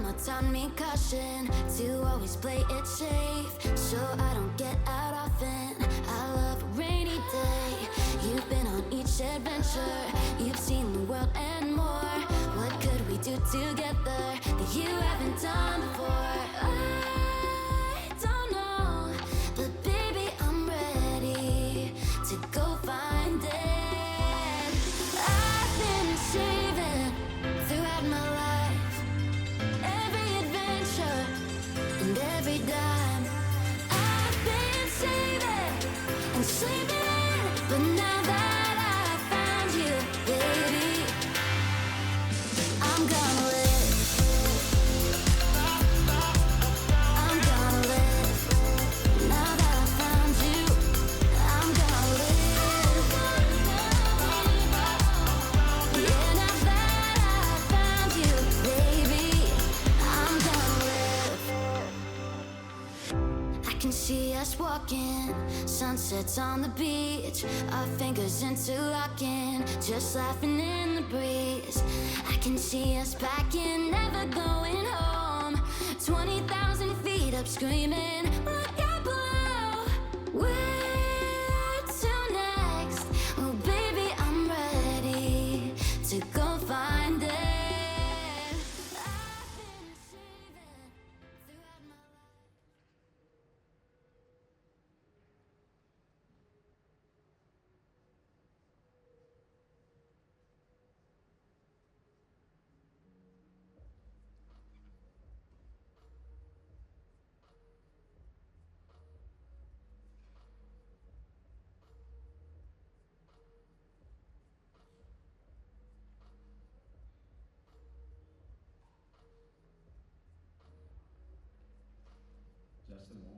mama taught me caution to always play it safe, so I don't get out often. I love a rainy day. You've been on each adventure. You've seen the world and more. What could we do together that you haven't done before? I don't know, but baby, I'm ready to go find it. I've been saving throughout my life, every adventure and every dime. I've been saving and sleeping, but now that I found you, baby, I'm gonna live. I'm gonna live. Now that I found you, I'm gonna live. Yeah, now that I found you, baby, I'm gonna live. I can see us walking, sunsets on the beach, our fingers interlocking, just laughing in the breeze. I can see us packing, never going home, 20,000 feet up screaming, look out below. Where to next? Oh baby, I'm ready to go find it. I've been saving throughout my life. Just a moment.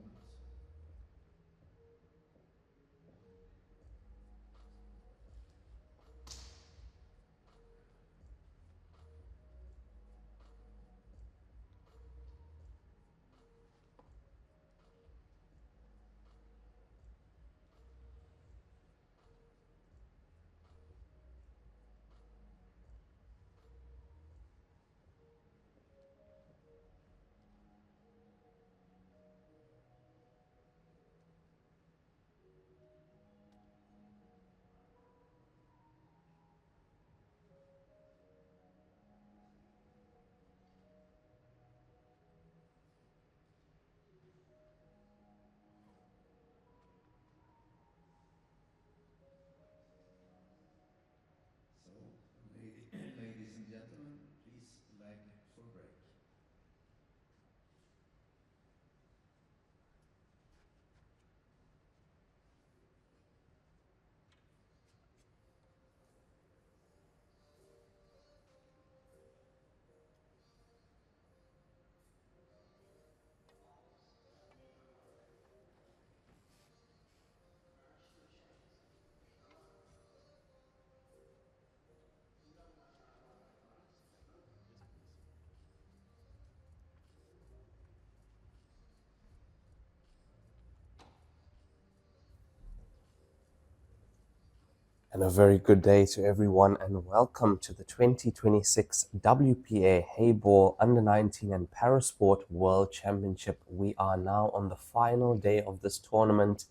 So, ladies and gentlemen, please leg for break. And a very good day to everyone, and welcome to the 2026 WPA Hayball Under 19 and Parasport World Championship. We are now on the final day of this tournament,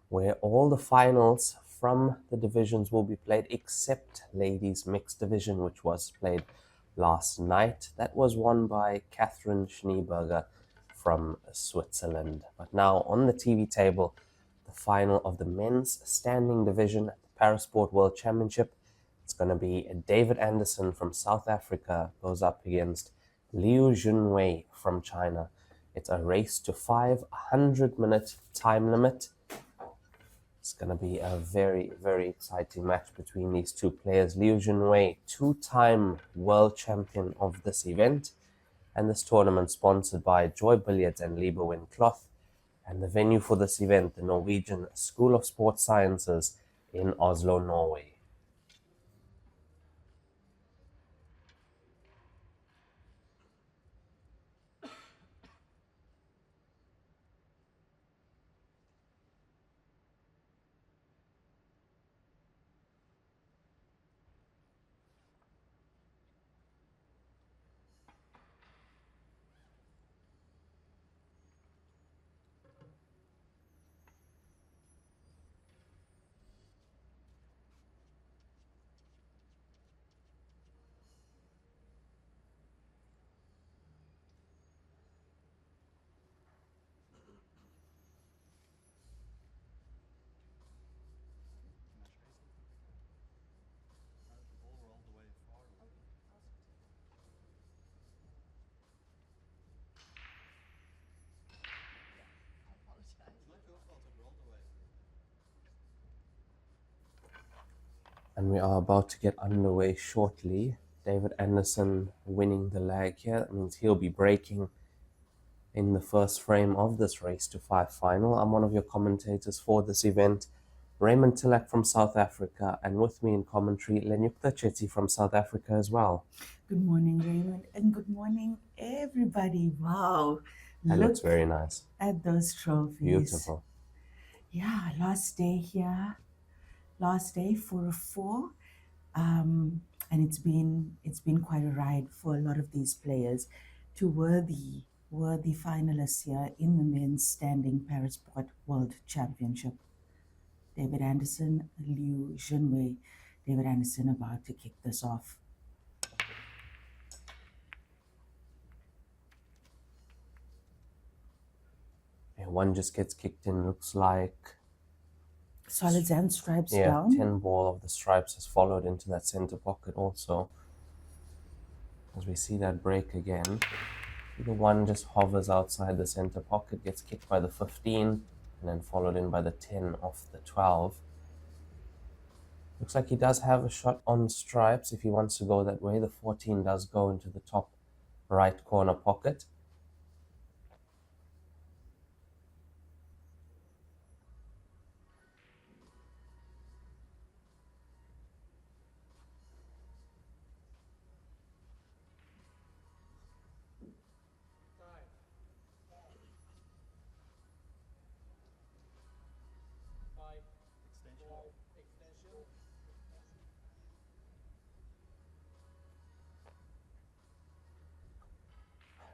where all the finals from the divisions will be played except ladies mixed division, which was played last night. That was won by Catherine Schneeberger from Switzerland. But now on the TV table, the final of the men's standing division at the Parasport World Championship. It's going to be David Anderson from South Africa goes up against Liu Junwei from China. It's a race to 500-minute time limit. It's going to be a very, very exciting match between these two players. Liu Junwei, two-time world champion of this event, and this tournament sponsored by Joy Billiards and Lieberwind Cloth, and the venue for this event, the Norwegian School of Sports Sciences in Oslo, Norway. And we are about to get underway shortly. David Anderson winning the lag here. That means he'll be breaking in the first frame of this race to 5 final. I'm one of your commentators for this event, Raymond Tilak from South Africa, and with me in commentary, Lenyukta Chetty from South Africa as well. Good morning, Raymond, and good morning, everybody. Wow, That looks look very nice. at those trophies. Beautiful. Yeah, last day here, last day 4 and it's been quite a ride for a lot of these players. Two worthy finalists here in the men's standing Parasport World Championship. David Anderson, Liu Junwei. David Anderson about to kick this off. One just gets kicked in, looks like. Solids and stripes Yeah, down. 10 ball of the stripes has followed into that center pocket also. As we see that break again. The one just hovers outside the center pocket, gets kicked by the 15, and then followed in by the 10 off the 12. Looks like he does have a shot on stripes if he wants to go that way. The 14 does go into the top right corner pocket.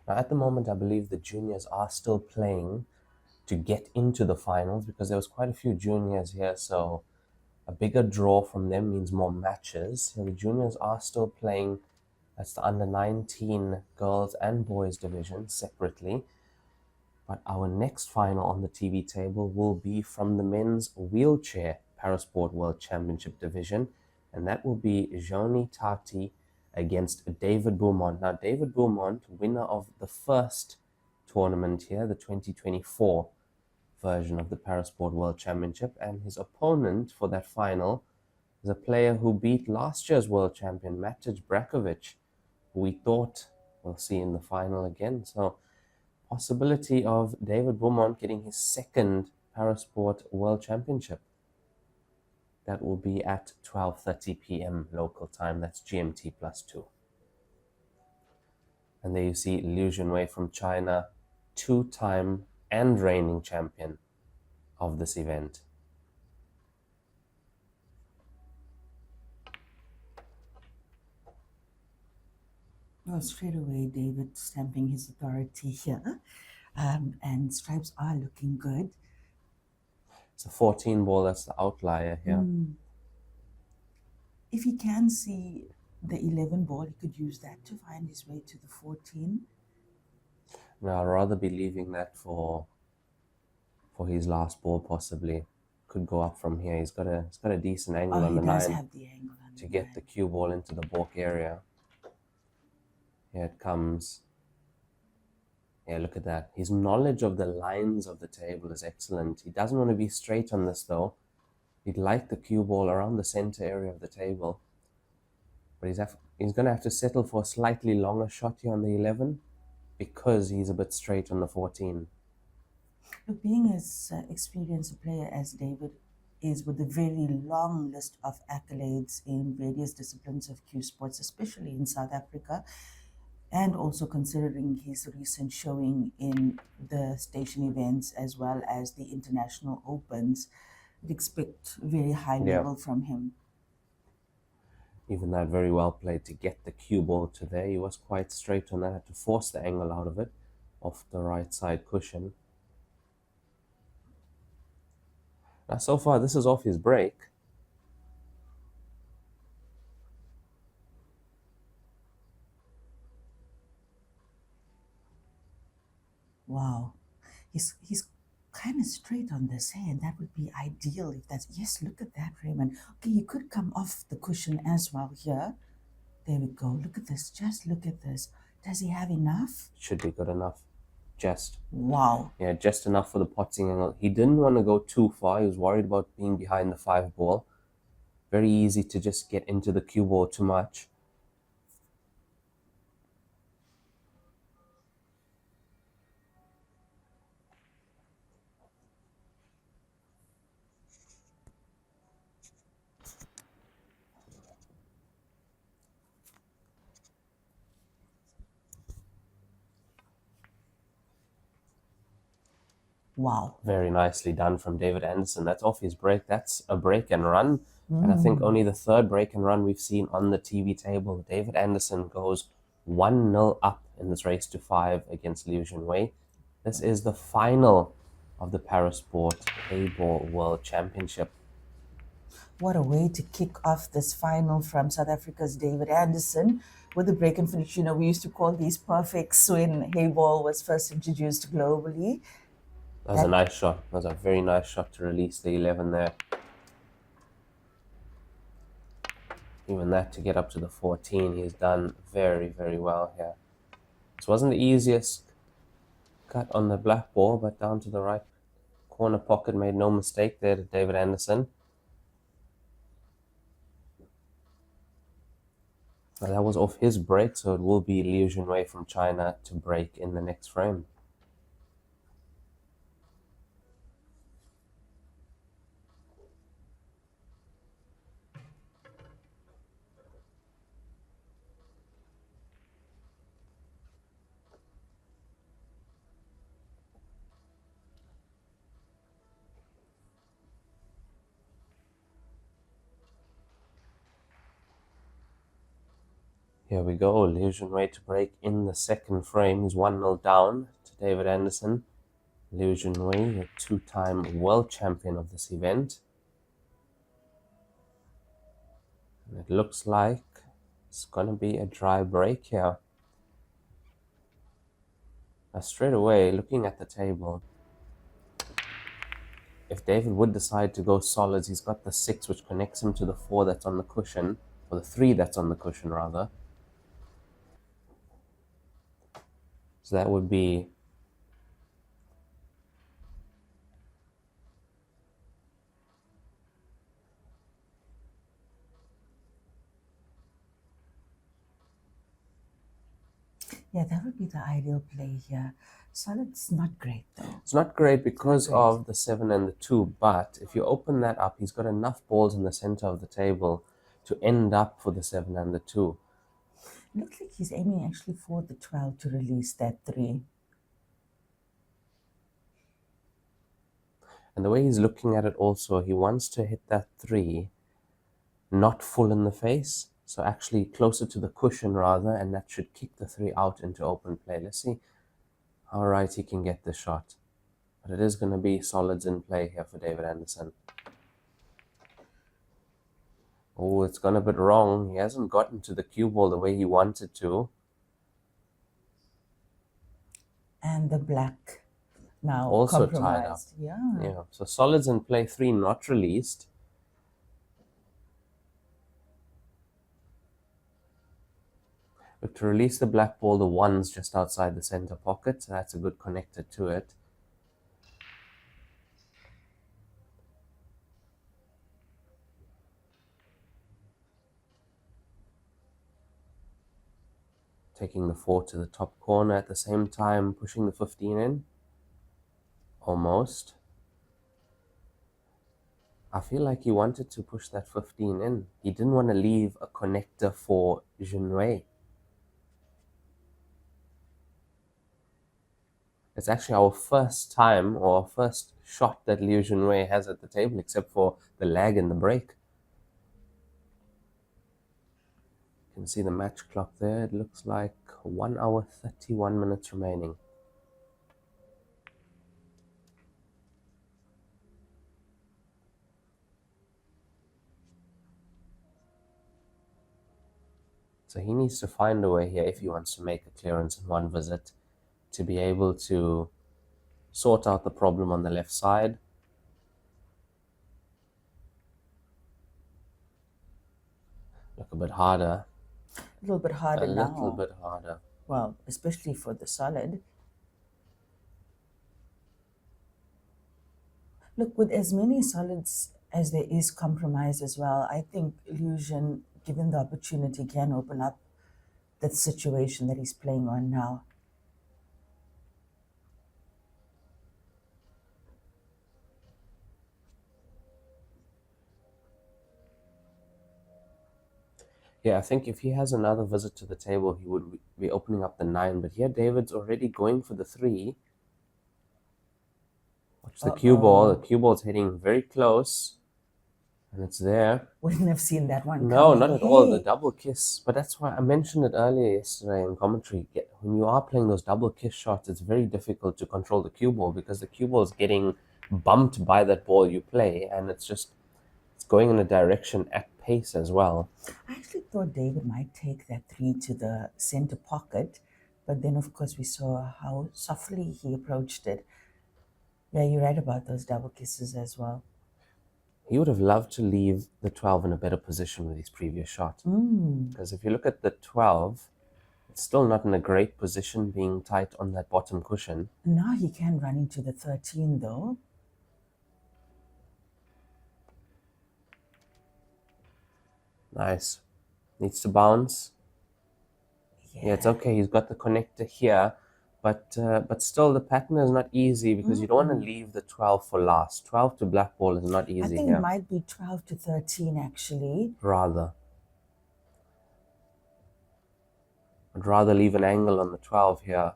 Now, at the moment, I believe the juniors are still playing to get into the finals because there was quite a few juniors here, so a bigger draw from them means more matches. So the juniors are still playing. That's the under 19 girls and boys division separately. But our next final on the TV table will be from the men's wheelchair Parasport World Championship division, and that will be Joni Tati against David Beaumont. Now, David Beaumont, winner of the first tournament here, the 2024 version of the Parasport World Championship, and his opponent for that final is a player who beat last year's world champion, Matic Brakovic, who we thought we'll see in the final again. So, possibility of David Beaumont getting his second Parasport World Championship. That will be at 12:30 p.m. local time. That's GMT +2. And there you see Liu Junwei from China, two-time and reigning champion of this event. Well, straight away, David stamping his authority here. And stripes are looking good. It's a 14 ball, that's the outlier here. If he can see the 11 ball, he could use that to find his way to the 14. Now, I'd rather be leaving that for his last ball, possibly. Could go up from here. He's got a decent angle on the He does 9 have the angle on to the get 9. the cue ball into the balk area. Here it comes. Yeah, look at that. His knowledge of the lines of the table is excellent. He doesn't want to be straight on this though. He'd like the cue ball around the center area of the table. But he's going to have to settle for a slightly longer shot here on the 11 because he's a bit straight on the 14. Look, being as experienced a player as David is, with a very long list of accolades in various disciplines of cue sports, especially in South Africa, and also considering his recent showing in the station events as well as the international opens, I'd expect very high level from him. Even that very well played to get the cue ball to there. He was quite straight on that, had to force the angle out of it, off the right side cushion. Now, so far, this is off his break. Wow. He's kind of straight on this, hey, and that would be ideal if that's, yes, look at that, Raymond. Okay, he could come off the cushion as well here. There we go. Look at this. Just look at this. Does he have enough? Should be good enough. Just. Wow. Yeah, just enough for the potting angle. He didn't want to go too far. He was worried about being behind the 5 ball. Very easy to just get into the cue ball too much. Wow. Very nicely done from David Anderson. That's off his break. That's a break and run. And I think only the third break and run we've seen on the TV table. David Anderson goes 1-0 up in this race to 5 against Liu Junwei. This is the final of the Parasport A-Ball World Championship. What a way to kick off this final from South Africa's David Anderson with the break and finish. You know, we used to call these perfects when hayball was first introduced globally. That was a nice shot. That was a very nice shot to release the 11 there. Even that to get up to the 14, he's done very, very well here. This wasn't the easiest cut on the black ball, but down to the right corner pocket, made no mistake there to David Anderson. Well, that was off his break, so it will be Liu Junwei from China to break in the next frame. Here we go, Liu Junwei to break in the second frame. He's 1-0 down to David Anderson. Liu Junwei, a two-time world champion of this event. And it looks like it's going to be a dry break here. Now straight away, looking at the table, if David would decide to go solids, he's got the 6 which connects him to the 4 that's on the cushion, or the 3 that's on the cushion rather. So that would be Yeah, that would be the ideal play here. Solid's not great though. It's not great because of the 7 and the 2, but if you open that up, he's got enough balls in the center of the table to end up for the 7 and the 2. It looks like he's aiming actually for the 12 to release that 3. And the way he's looking at it also, he wants to hit that 3 not full in the face, so actually closer to the cushion rather, and that should kick the 3 out into open play. Let's see how right he can get the shot. But it is going to be solids in play here for David Anderson. Oh, it's gone a bit wrong. He hasn't gotten to the cue ball the way he wanted to. And the black now Also tied up. compromised. Yeah, so solids in play, 3 not released. But to release the black ball, the 1's just outside the center pocket, so that's a good connector to it. Taking the 4 to the top corner at the same time, pushing the 15 in. Almost. I feel like he wanted to push that 15 in. He didn't want to leave a connector for Junwei. It's actually our first time or our first shot that Liu Junwei has at the table, except for the lag in the break. You can see the match clock there. It looks like 1 hour 31 minutes remaining. So he needs to find a way here, if he wants to make a clearance in one visit, to be able to sort out the problem on the left side. Look a bit harder. A little bit harder now. A little bit harder. Well, especially for the solid. Look, with as many solids as there is compromise as well, I think Illusion, given the opportunity, can open up that situation that he's playing on now. Yeah, I think if he has another visit to the table, he would be opening up the 9. But here, David's already going for the 3. Watch the cue ball. The cue ball's hitting very close. And it's there. Wouldn't have seen that one No, coming. not at all. The double kiss. But that's why I mentioned it earlier yesterday in commentary. When you are playing those double kiss shots, it's very difficult to control the cue ball because the cue ball is getting bumped by that ball you play. And it's going in a direction at pace as well. I actually thought David might take that 3 to the center pocket, but then of course we saw how softly he approached it. Yeah, you're right about those double kisses as well. He would have loved to leave the 12 in a better position with his previous shot. Because if you look at the 12, it's still not in a great position being tight on that bottom cushion. Now he can run into the 13 though. Nice. Needs to bounce. Yeah, it's okay. He's got the connector here. But still, the pattern is not easy because you don't want to leave the 12 for last. 12 to black ball is not easy I think here. it might be 12 to 13 actually. Rather. I'd rather leave an angle on the 12 here.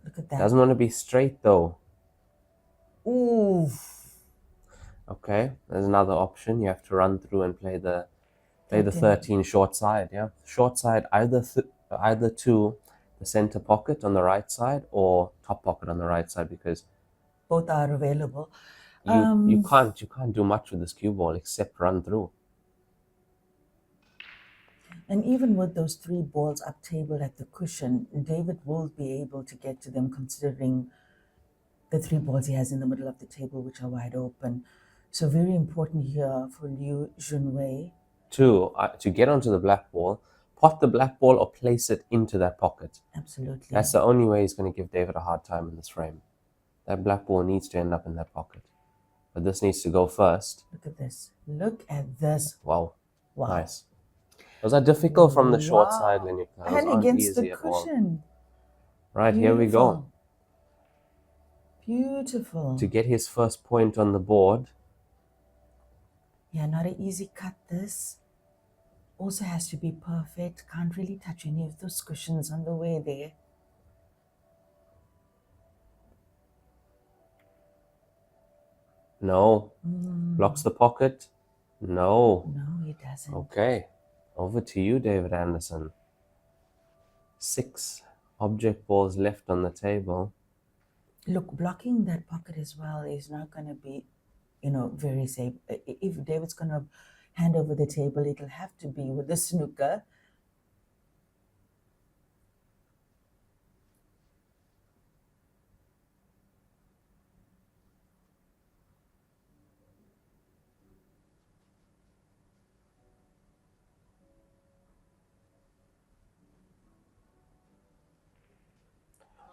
Look at that. Doesn't want to be straight though. Ooh. Okay, there's another option. You have to run through and play the 13 short side. Yeah, short side either to the center pocket on the right side or top pocket on the right side, because both are available. You can't do much with this cue ball except run through. And even with those 3 balls up table at the cushion, David will be able to get to them considering the 3 balls he has in the middle of the table, which are wide open. So very important here for Liu Junwei. To get onto the black ball, pot the black ball or place it into that pocket. Absolutely. That's the only way he's going to give David a hard time in this frame. That black ball needs to end up in that pocket. But this needs to go first. Look at this. Look at this. Wow. Nice. Those are difficult from the short side, Lenika. And against the cushion. Right, here we go. Beautiful. To get his first point on the board. Yeah, not an easy cut this. Also has to be perfect. Can't really touch any of those cushions on the way there. No. Blocks the pocket. No. No, it doesn't. Okay. Over to you, David Anderson. 6 object balls left on the table. Look, blocking that pocket as well is not going to be, very safe. If David's going to hand over the table, it'll have to be with the snooker.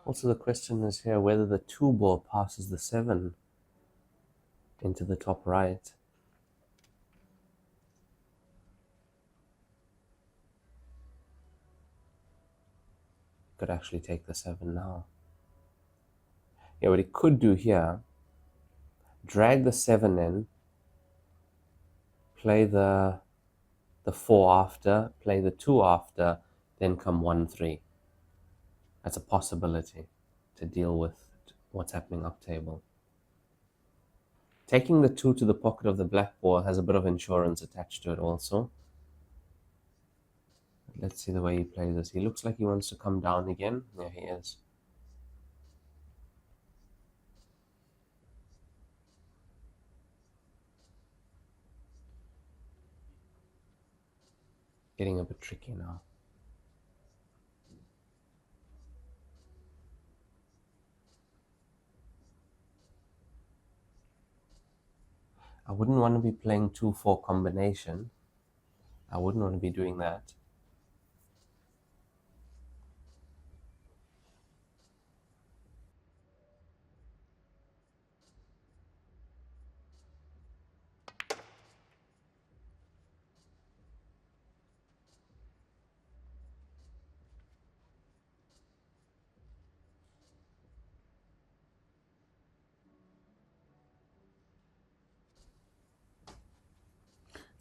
Also, the question is here whether the 2 ball passes the 7 into the top right. Could actually take the 7 now. Yeah, what he could do here, drag the 7 in, play the 4 after, play the 2 after, then come 1-3. That's a possibility to deal with what's happening up table. Taking the 2 to the pocket of the black ball has a bit of insurance attached to it also. Let's see the way he plays this. He looks like he wants to come down again. Yeah, he is. Getting a bit tricky now. I wouldn't want to be playing 2-4 combination. I wouldn't want to be doing that.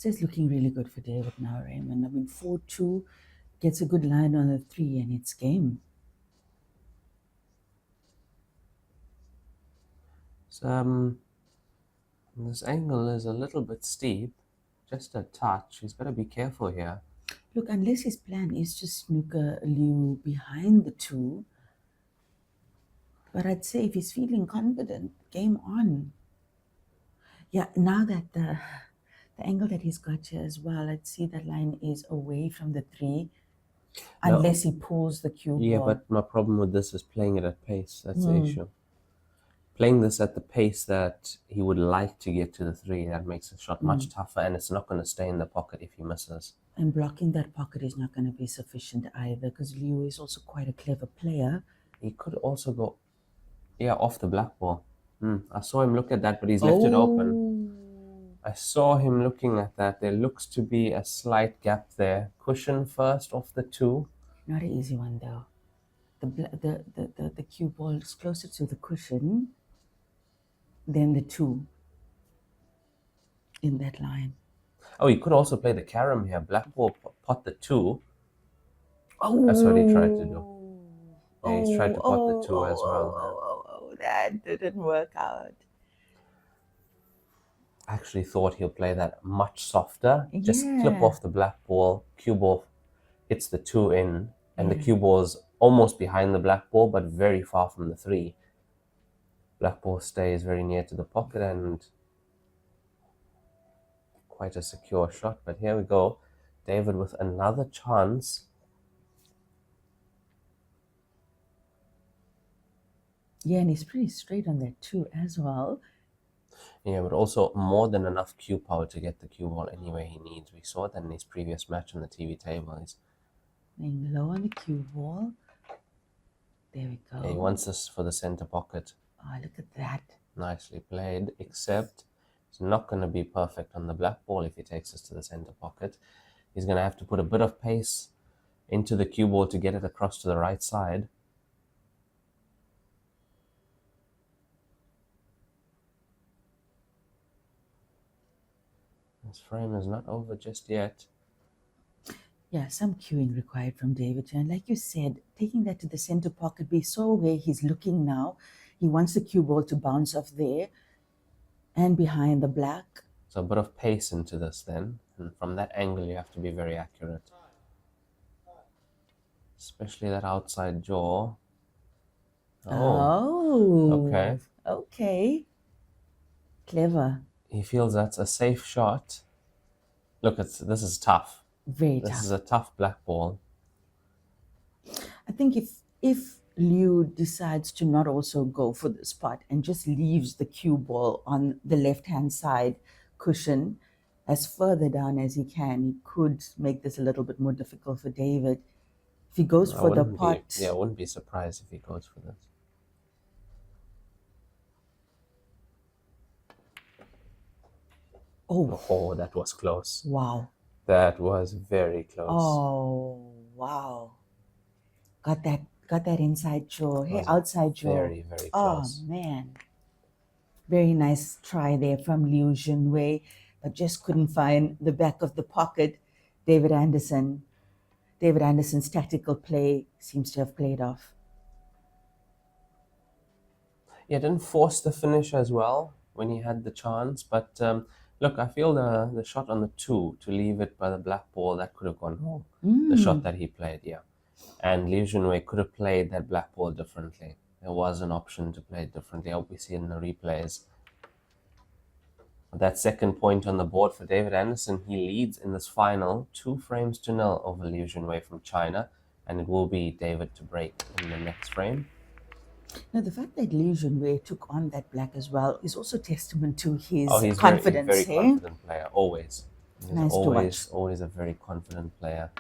So it's looking really good for David now, Raymond. I mean, 4-2 gets a good line on the 3 and it's game. So, this angle is a little bit steep, just a touch. He's got to be careful here. Look, unless his plan is to snooker Liu behind the 2, but I'd say if he's feeling confident, game on. Yeah, now that the angle that he's got here as well, I'd see that line is away from the 3, No. unless he pulls the cue Yeah, ball. but my problem with this is playing it at pace. That's the issue. Playing this at the pace that he would like to get to the 3, that makes the shot much tougher, and it's not going to stay in the pocket if he misses. And blocking that pocket is not going to be sufficient either, because Liu is also quite a clever player. He could also go, off the black ball. I saw him look at that, but he's left it open. I saw him looking at that. There looks to be a slight gap there. Cushion first off the 2. Not an easy one though. The cue ball is closer to the cushion than the 2 in that line. Oh, he could also play the carom here. Black ball, pot the 2. Oh, That's what he tried to do. Yeah, he's tried to pot the 2 as well. That didn't work out. I actually thought he'll play that much softer. Just clip off the black ball. Cue ball hits the 2 in, and the cue ball's almost behind the black ball, but very far from the 3. Black ball stays very near to the pocket and quite a secure shot. But here we go. David with another chance. Yeah, and he's pretty straight on that 2 as well. Yeah, but also more than enough cue power to get the cue ball anywhere he needs. We saw that in his previous match on the TV table. He's Laying low on the cue ball. There we go. Yeah, he wants this for the center pocket. Oh, look at that. Nicely played, except it's not going to be perfect on the black ball if he takes this to the center pocket. He's going to have to put a bit of pace into the cue ball to get it across to the right side. This frame is not over just yet. Yeah, some cueing required from David. And like you said, taking that to the center pocket, we saw where he's looking now. He wants the cue ball to bounce off there and behind the black. So a bit of pace into this then. And from that angle, you have to be very accurate. Especially that outside jaw. Oh. Okay. Okay. Clever. He feels that's a safe shot. Look, this is tough. Very tough. This is a tough black ball. I think if Liu decides to not also go for the spot and just leaves the cue ball on the left-hand side cushion as further down as he can, he could make this a little bit more difficult for David. If he goes for the pot... I wouldn't be surprised if he goes for this. Oh, that was close. Wow. That was very close. Oh, wow. Got that inside jaw. Hey, outside jaw. Very, very close. Oh, man. Very nice try there from Liu Junwei, but just couldn't find the back of the pocket. David Anderson's tactical play seems to have played off. Yeah, didn't force the finish as well when he had the chance, but look, I feel the shot on the 2 to leave it by the black ball, that could have gone home. The shot that he played, yeah. And Liu Junwei could have played that black ball differently. There was an option to play it differently. I hope we see it in the replays. That second point on the board for David Anderson, he leads in this final 2-0 over Liu Junwei from China, and it will be David to break in the next frame. Now, the fact that Liu Junwei took on that black as well is also testament to his He's confidence. Very confident player, always. He's Nice to watch. always a very confident player.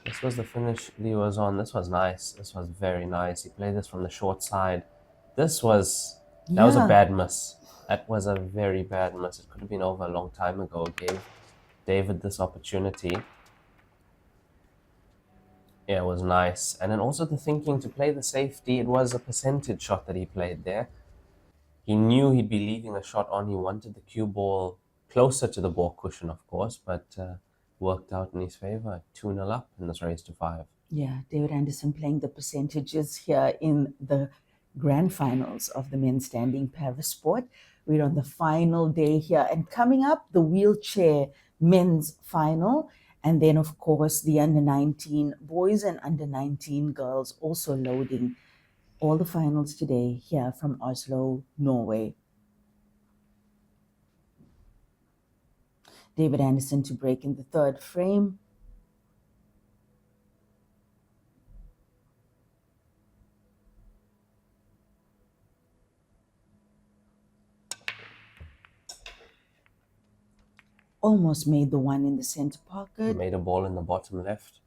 This was the finish Liu was on. This was nice. This was very nice. He played this from the short side. That was a bad miss. That was a very bad miss. It could have been over a long time ago. It gave David this opportunity. Yeah, it was nice. And then also the thinking to play the safety, it was a percentage shot that he played there. He knew he'd be leaving the shot on. He wanted the cue ball closer to the ball cushion, of course, but worked out in his favor. 2-0 up in this race to 5. Yeah, David Anderson playing the percentages here in the grand finals of the men's standing parasport. We're on the final day here, and coming up, the wheelchair men's final, and then of course the under 19 boys and under 19 girls also loading. All the finals today here from Oslow, Norway. David Anderson to break in the third frame. Almost made the one in the center pocket. Made a ball in the bottom left.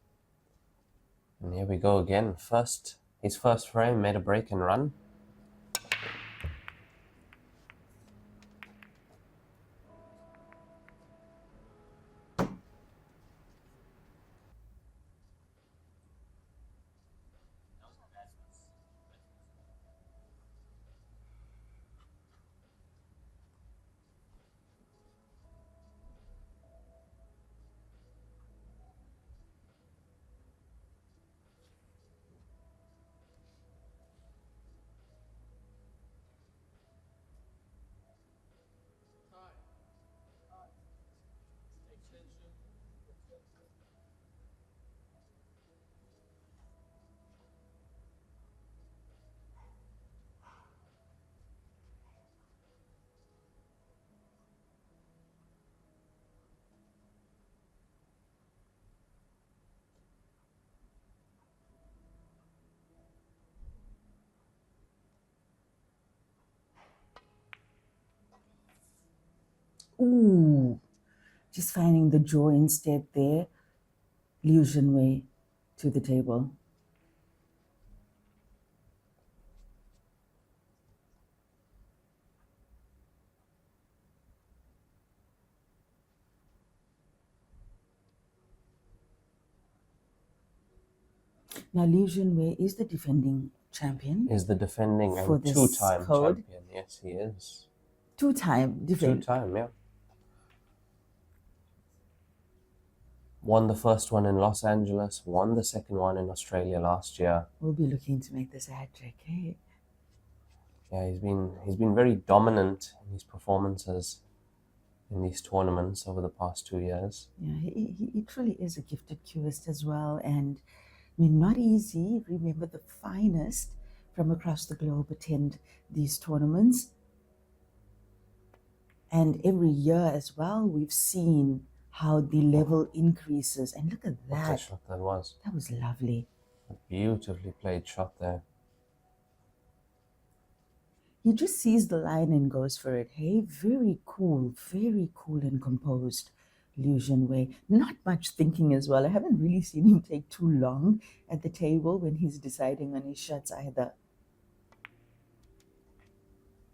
And here we go again. His first frame, made a break and run. Ooh, just finding the joy instead there. Liu Junwei to the table. Now Liu Junwei is the defending champion. Is the defending for and this two-time code. champion. Yes, he is. Two-time defending. Two-time, yeah. Won the first one in Los Angeles, won the second one in Australia last year. We'll be looking to make this a hat trick, hey? Yeah, he's been very dominant in his performances in these tournaments over the past 2 years. Yeah, he truly is a gifted cubist as well, and I mean, not easy. Remember, the finest from across the globe attend these tournaments. And every year as well, we've seen how the level increases. And look at What a that. shot that was. That was lovely. A beautifully played shot there. He just sees the line and goes for it. Hey, very cool and composed, Liu Junwei. Not much thinking as well. I haven't really seen him take too long at the table when he's deciding on his shots either.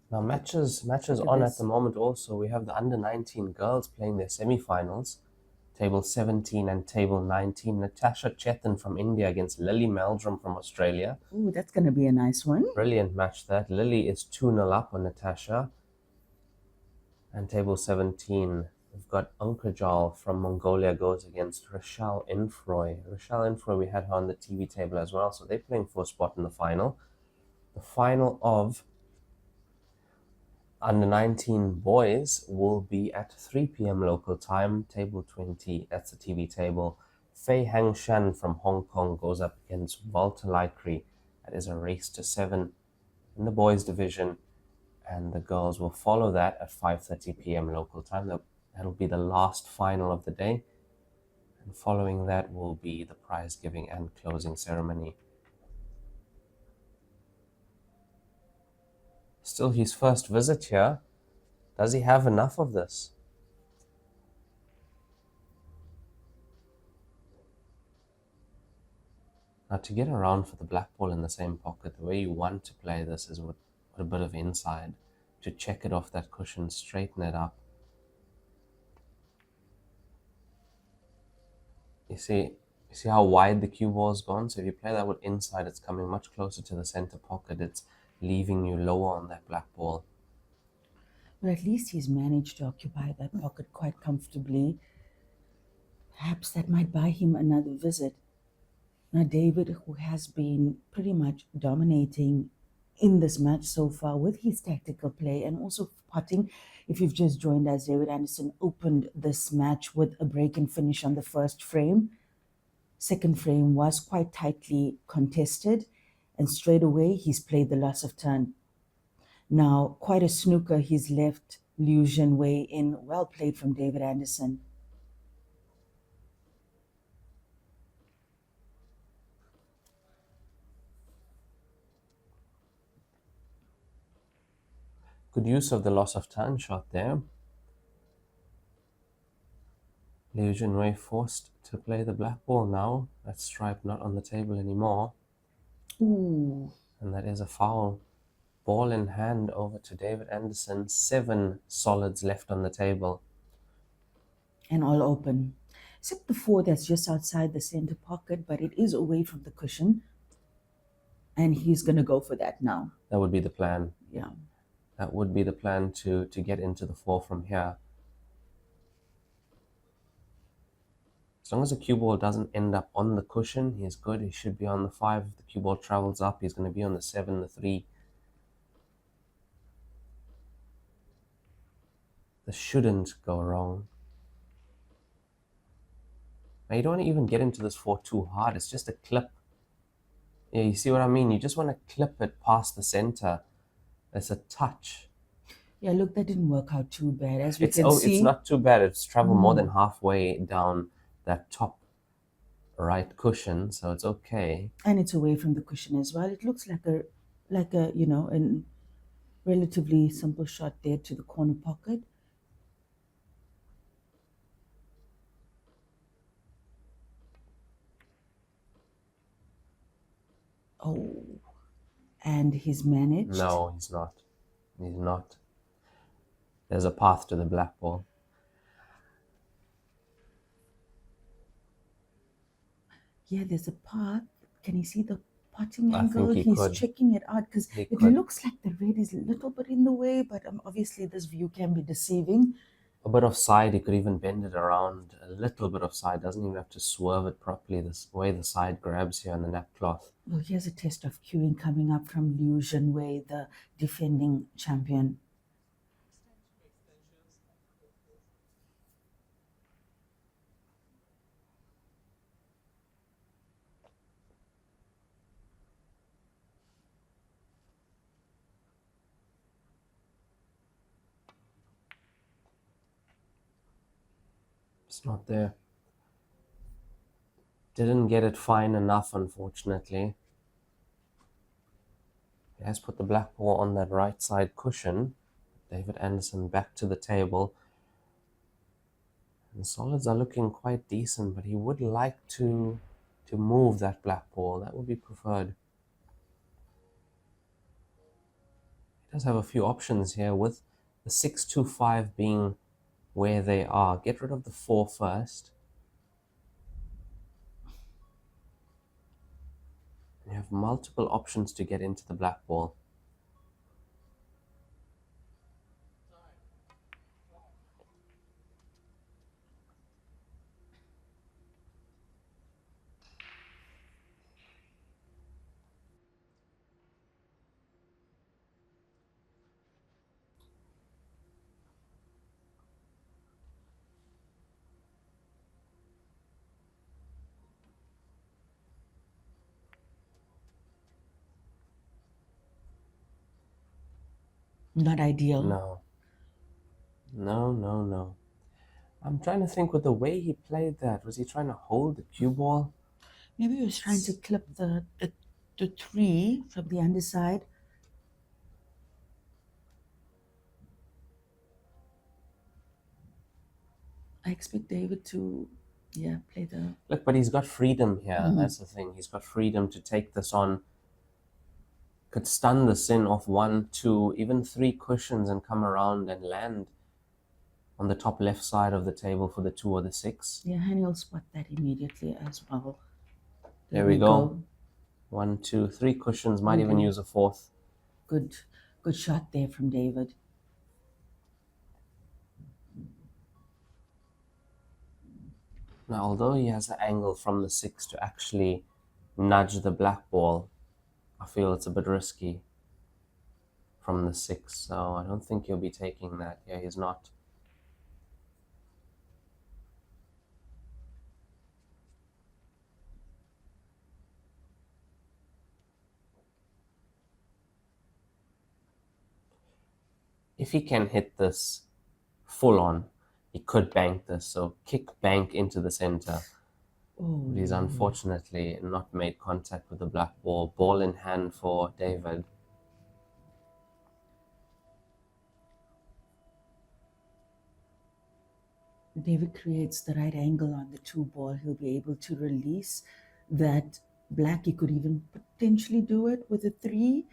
Now matches Look at on this. at the moment also. We have the under 19 girls playing their semi-finals. Table 17 and table 19. Natasha Chetan from India against Lily Meldrum from Australia. Ooh, that's going to be a nice one. Brilliant match that. Lily is 2-0 up on Natasha. And table 17, we've got Ankrajal from Mongolia goes against Rochelle Infroy. Rochelle Infroy, we had her on the TV table as well, so they're playing for a spot in the final. The final of under 19 boys will be at 3 p.m. local time, table 20, that's the TV table. Fei Hangshan from Hong Kong goes up against Walter Laikri. That is a race to 7 in the boys division, and the girls will follow that at 5:30 p.m. local time. That'll be the last final of the day, and following that will be the prize giving and closing ceremony. Still his first visit here. Does he have enough of this? Now to get around for the black ball in the same pocket, the way you want to play this is with a bit of inside. To check it off that cushion, straighten it up. You see how wide the cue ball's gone? So if you play that with inside, it's coming much closer to the center pocket. It's leaving you lower on that black ball. But at least he's managed to occupy that pocket quite comfortably. Perhaps that might buy him another visit. Now, David, who has been pretty much dominating in this match so far with his tactical play and also putting, if you've just joined us, David Anderson opened this match with a break and finish on the first frame. Second frame was quite tightly contested, and straight away he's played the loss of turn. Now, quite a snooker he's left Liu Junwei in. Well played from David Anderson. Good use of the loss of turn shot there. Liu Junwei forced to play the black ball now. That stripe not on the table anymore. Ooh. And that is a foul. Ball in hand over to David Anderson. 7 solids left on the table. And all open. Except the 4 that's just outside the center pocket, but it is away from the cushion. And he's going to go for that now. That would be the plan. Yeah. That would be the plan to get into the 4 from here. As long as the cue ball doesn't end up on the cushion, he's good. He should be on the 5. If the cue ball travels up, he's going to be on the 7, the 3. This shouldn't go wrong. Now, you don't want to even get into this 4 too hard. It's just a clip. Yeah, you see what I mean? You just want to clip it past the center. It's a touch. Yeah, look, that didn't work out too bad. As we can see, it's not too bad. It's traveled more than halfway down that top right cushion, so it's okay. And it's away from the cushion as well. It looks like a a relatively simple shot there to the corner pocket. Oh, and he's managed. No, he's not. He's not. There's a path to the black ball. Yeah, there's a path. Can you see the putting I angle? think he He's could. checking it out because He it could. looks like the red is a little bit in the way, but obviously this view can be deceiving. A bit of side, he could even bend it around. A little bit of side, doesn't even have to swerve it properly. This way the side grabs here on the nap cloth. Well, here's a test of cueing coming up from Liu Junwei, the defending champion. It's not there. Didn't get it fine enough, unfortunately. He has put the black ball on that right side cushion. David Anderson back to the table. And the solids are looking quite decent, but he would like to move that black ball. That would be preferred. He does have a few options here, with the 6-2-5 being where they are. Get rid of the 4 first. And you have multiple options to get into the black ball. Not ideal. No. No. I'm trying to think with the way he played that. Was he trying to hold the cue ball? Maybe he was trying to clip the 3 from the underside. I expect David to, play the... Look, but he's got freedom here. That's the thing. He's got freedom to take this on. Could stun this in off 1, 2, even 3 cushions and come around and land on the top left side of the table for the 2 or the 6. Yeah, and he'll spot that immediately as well. There we go. 1, 2, 3 cushions. Might even use a 4th. Good shot there from David. Now, although he has the angle from the 6 to actually nudge the black ball, I feel it's a bit risky from the 6, so I don't think he'll be taking that. Yeah, he's not. If he can hit this full on, he could bank this, so kick bank into the center. Oh, But he's unfortunately not made contact with the black ball. Ball in hand for David. David creates the right angle on the 2 ball. He'll be able to release that black. He could even potentially do it with a 3.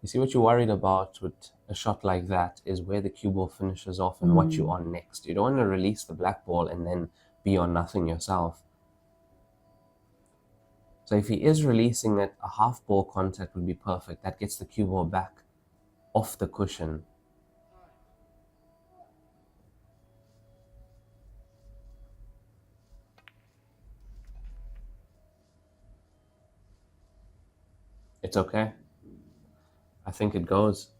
You see, what you're worried about with a shot like that is where the cue ball finishes off and what you're on next. You don't want to release the black ball and then be on nothing yourself. So if he is releasing it, a half ball contact would be perfect. That gets the cue ball back off the cushion. It's okay. I think it goes.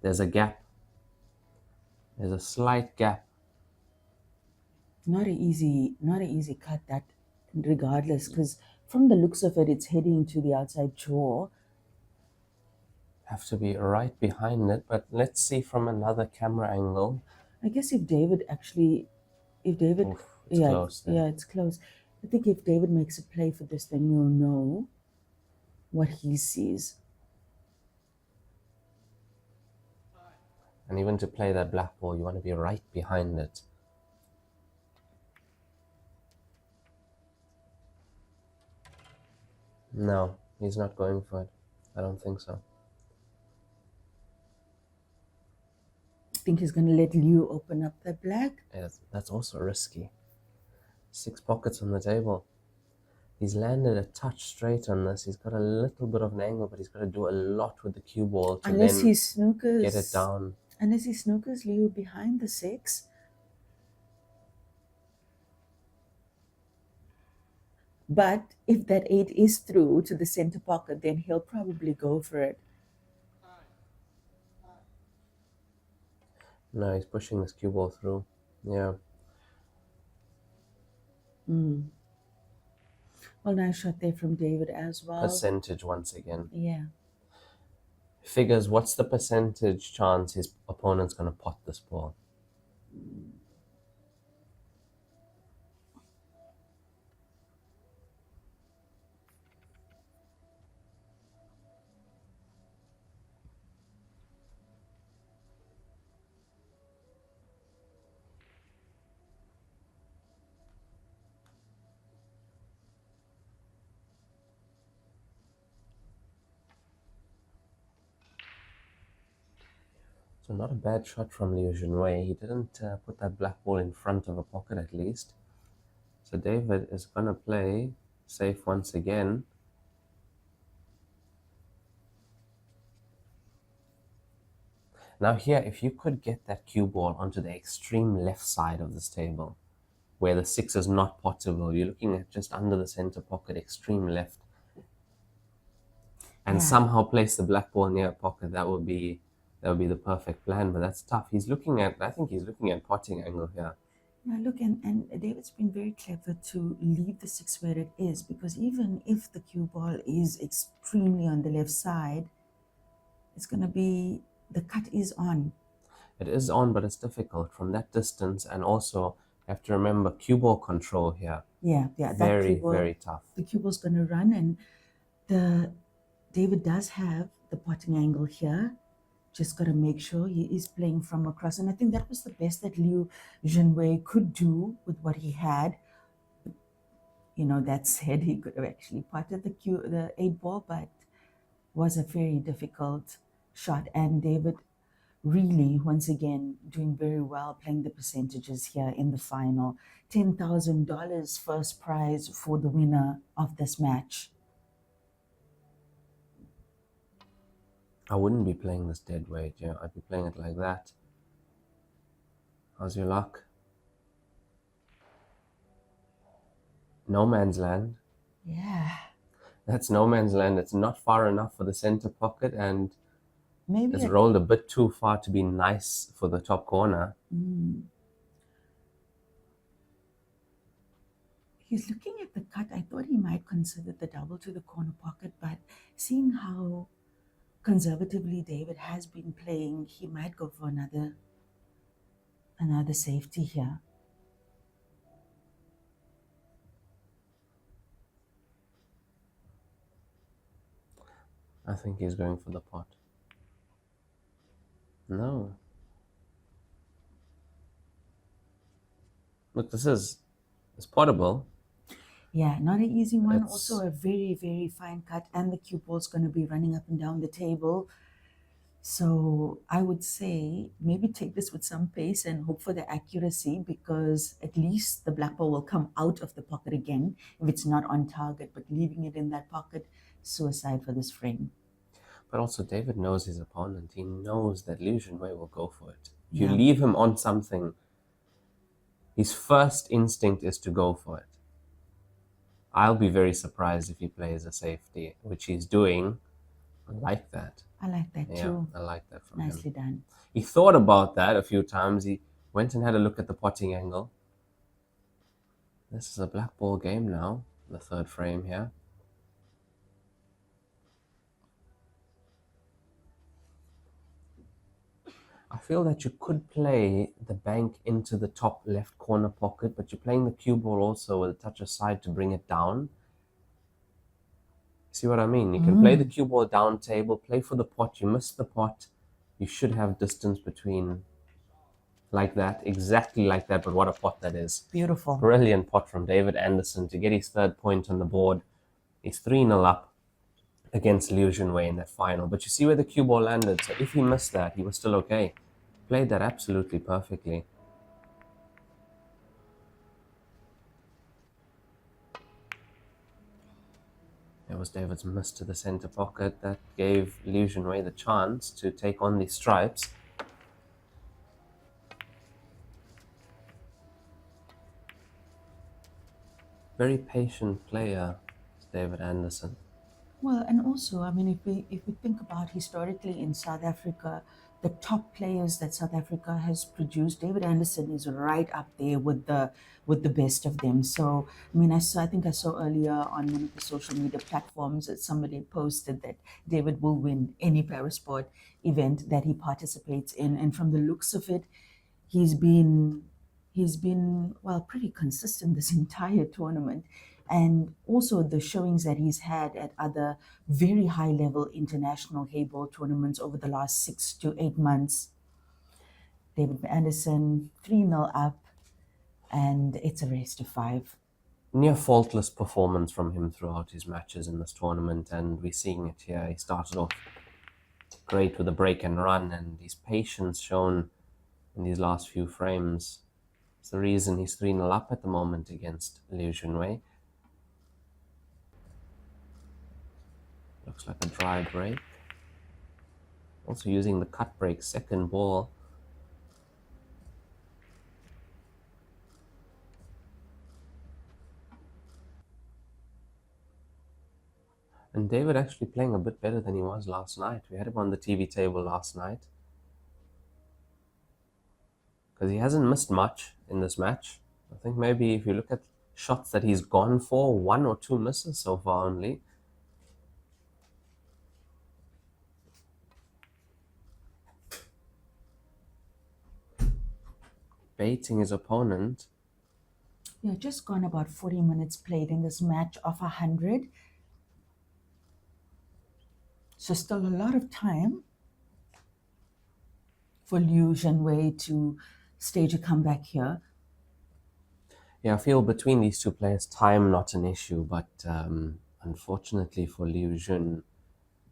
There's a gap. There's a slight gap. Not an easy cut, that, regardless, because from the looks of it, it's heading to the outside jaw. Have to be right behind it, but let's see from another camera angle. I guess if David, Oof, it's close then. yeah, it's close. I think if David makes a play for this, then you'll know what he sees. And even to play that black ball, you want to be right behind it. No, he's not going for it. I don't think so. I think he's going to let Liu open up the black. Yes, that's also risky. 6 pockets on the table. He's landed a touch straight on this. He's got a little bit of an angle, but he's got to do a lot with the cue ball to Unless he then snookers, get it down. Unless he snookers Liu behind the 6. But if that 8 is through to the center pocket, then he'll probably go for it. No, he's pushing this cue ball through. Yeah. Well, nice shot there from David as well. Percentage once again. Yeah. Figures, what's the percentage chance his opponent's going to pot this ball? So not a bad shot from Liu Junwei. He didn't put that black ball in front of a pocket at least. So David is going to play safe once again. Now here, if you could get that cue ball onto the extreme left side of this table, where the 6 is not potable, you're looking at just under the center pocket, extreme left, and somehow place the black ball near a pocket, that would be the perfect plan, but that's tough. I think he's looking at potting angle here. Yeah, look, and David's been very clever to leave the 6 where it is, because even if the cue ball is extremely on the left side, it's going to be, the cut is on. It is on, but it's difficult from that distance, and also you have to remember cue ball control here. Yeah, Very, that cue ball, very tough. The cue ball's going to run, and David does have the potting angle here. Just got to make sure he is playing from across. And I think that was the best that Liu Junwei could do with what he had. You know, that said, he could have actually potted the 8 ball, but was a very difficult shot. And David really, once again, doing very well, playing the percentages here in the final. $10,000 first prize for the winner of this match. I wouldn't be playing this dead weight, yeah. I'd be playing it like that. How's your luck? no man's land. Yeah. That's no man's land. It's not far enough for the center pocket, and Maybe it's rolled a bit too far to be nice for the top corner. He's looking at the cut. I thought he might consider the double to the corner pocket, but seeing how conservatively David has been playing, he might go for another safety here. I think he's going for the pot. No. Look, it's potable. Yeah, not an easy one. It's- Also a very, very fine cut, and the cue ball's going to be running up and down the table. So I would say maybe take this with some pace and hope for the accuracy, because at least the black ball will come out of the pocket again if it's not on target, but leaving it in that pocket, suicide for this frame. But also, David knows his opponent. He knows that Liu Junwei will go for it. If you Yeah. leave him on something, his first instinct is to go for it. I'll be very surprised if he plays a safety, which he's doing. I like that. I like that Yeah, too. I like that from him. Nicely done. He thought about that a few times. He went and had a look at the potting angle. This is a black ball game now, the third frame here. I feel that you could play the bank into the top left corner pocket, but you're playing the cue ball also with a touch aside to bring it down. See what I mean? You can play the cue ball down table, play for the pot. You miss the pot, you should have distance between, like that, exactly like that, but what a pot that is. Beautiful. Brilliant pot from David Anderson to get his third point on the board. He's 3-0 up against Liu Junwei in that final. But you see where the cue ball landed. So if he missed that, he was still okay. Played that absolutely perfectly. There was David's miss to the center pocket. That gave Liu Junwei the chance to take on these stripes. Very patient player, David Anderson. Well, and also, I mean, if we think about historically in South Africa, the top players that South Africa has produced, David Anderson is right up there with the best of them. So, I mean, I think I saw earlier on one of the social media platforms that somebody posted that David will win any parasport event that he participates in, and from the looks of it, he's been well, pretty consistent this entire tournament. And also the showings that he's had at other very high level international hayball tournaments over the last 6 to 8 months. David Anderson 3-0 up, and it's a race to 5. Near faultless performance from him throughout his matches in this tournament, and we're seeing it here. He started off great with a break and run, and his patience shown in these last few frames. It's the reason he's 3-0 up at the moment against Liu Junwei. Looks like a dry break. Also using the cut break second ball. And David actually playing a bit better than he was last night. We had him on the TV table last night. Because he hasn't missed much in this match. I think maybe if you look at shots that he's gone for, 1 or 2 misses so far only. Baiting his opponent. Yeah, just gone about 40 minutes played in this match of 100. So still a lot of time for Liu Junwei to stage a comeback here. Yeah, I feel between these two players, time not an issue, but unfortunately for Liu Jun,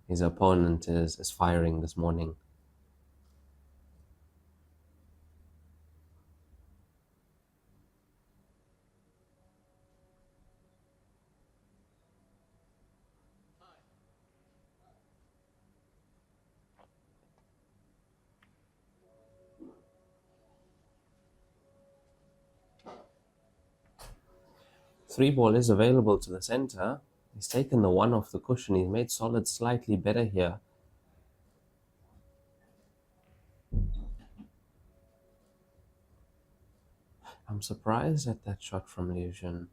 his opponent is firing this morning. 3 ball is available to the center. He's taken the 1 off the cushion. He's made solid slightly better here. I'm surprised at that shot from Liu Jun,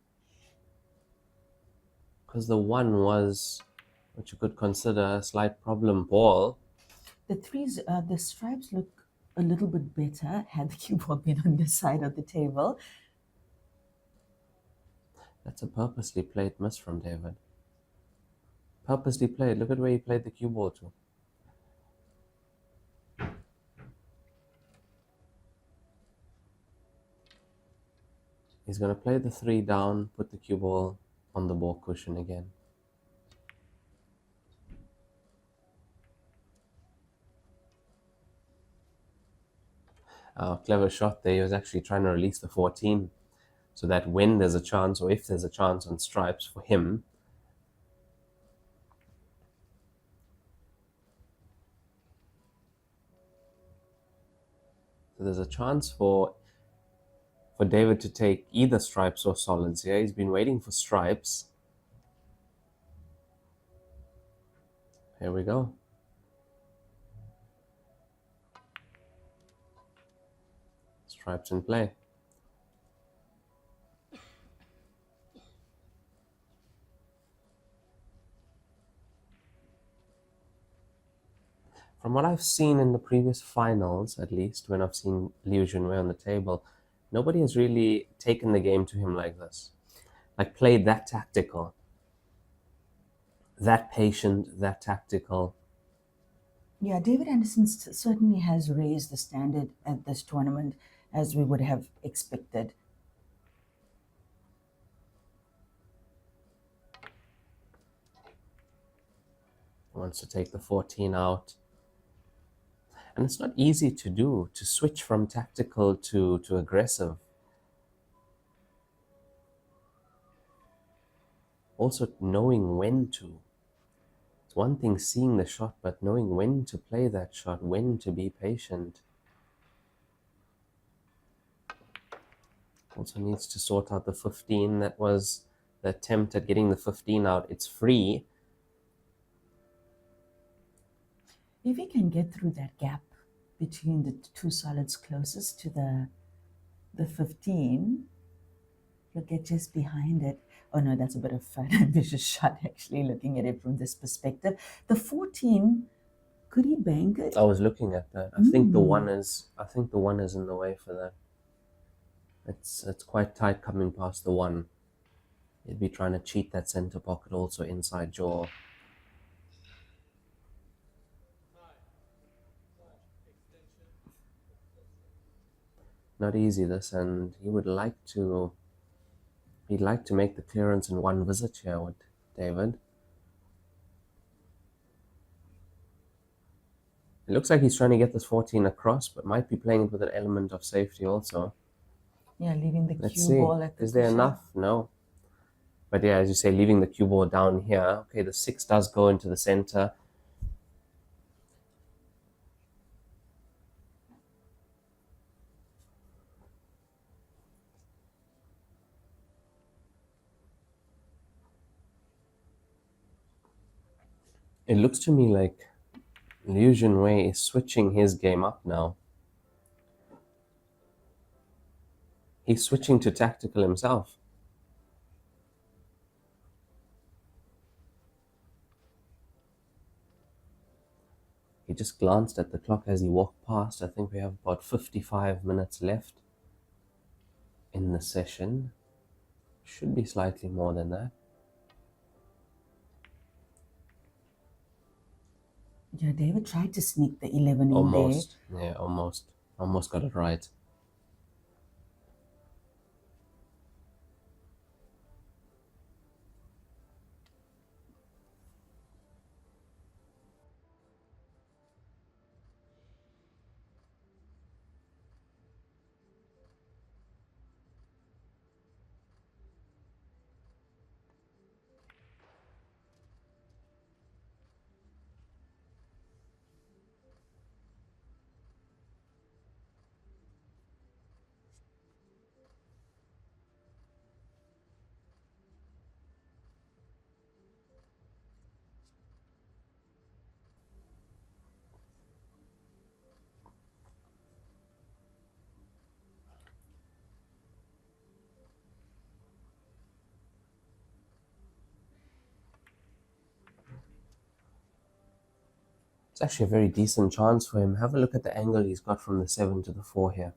because the 1 was what you could consider a slight problem ball. The stripes look a little bit better had the cue ball been on this side of the table. That's a purposely played miss from David. Purposely played. Look at where he played the cue ball to. He's going to play the 3 down, put the cue ball on the ball cushion again. Clever shot there. He was actually trying to release the 14, so that when there's a chance, or if there's a chance on stripes for him, so there's a chance for David to take either stripes or solids here. He's been waiting for stripes. Here we go. Stripes in play. From what I've seen in the previous finals, at least, when I've seen Liu Junwei on the table, nobody has really taken the game to him like this. Like, played that tactical, that patient, that tactical. Yeah, David Anderson certainly has raised the standard at this tournament, as we would have expected. Wants to take the 14 out. And it's not easy to do, to switch from tactical to aggressive. Also knowing when to. It's one thing seeing the shot, but knowing when to play that shot, when to be patient. Also needs to sort out the 15. That was the attempt at getting the 15 out. It's free. If he can get through that gap between the 2 solids closest to the 15, he'll get just behind it. Oh no, that's a bit of an ambitious shot, actually, looking at it from this perspective. The 14, could he bank it? I was looking at that. I think the 1 is in the way for that. It's quite tight coming past the 1. He'd be trying to cheat that center pocket also inside jaw. Not easy this, and he'd like to make the clearance in 1 visit here with David. It looks like he's trying to get this 14 across, but might be playing it with an element of safety also. Yeah, leaving the Let's cue see. ball at the Is there cushion. enough? No. But yeah, as you say, leaving the cue ball down here. Okay, the 6 does go into the center. It looks to me like Liu Junwei is switching his game up now. He's switching to tactical himself. He just glanced at the clock as he walked past. I think we have about 55 minutes left in the session. Should be slightly more than that. Yeah, David tried to sneak the 11 in Almost. Yeah, almost. Almost got it right. actually a very decent chance for him. Have a look at the angle he's got from the 7 to the 4 here.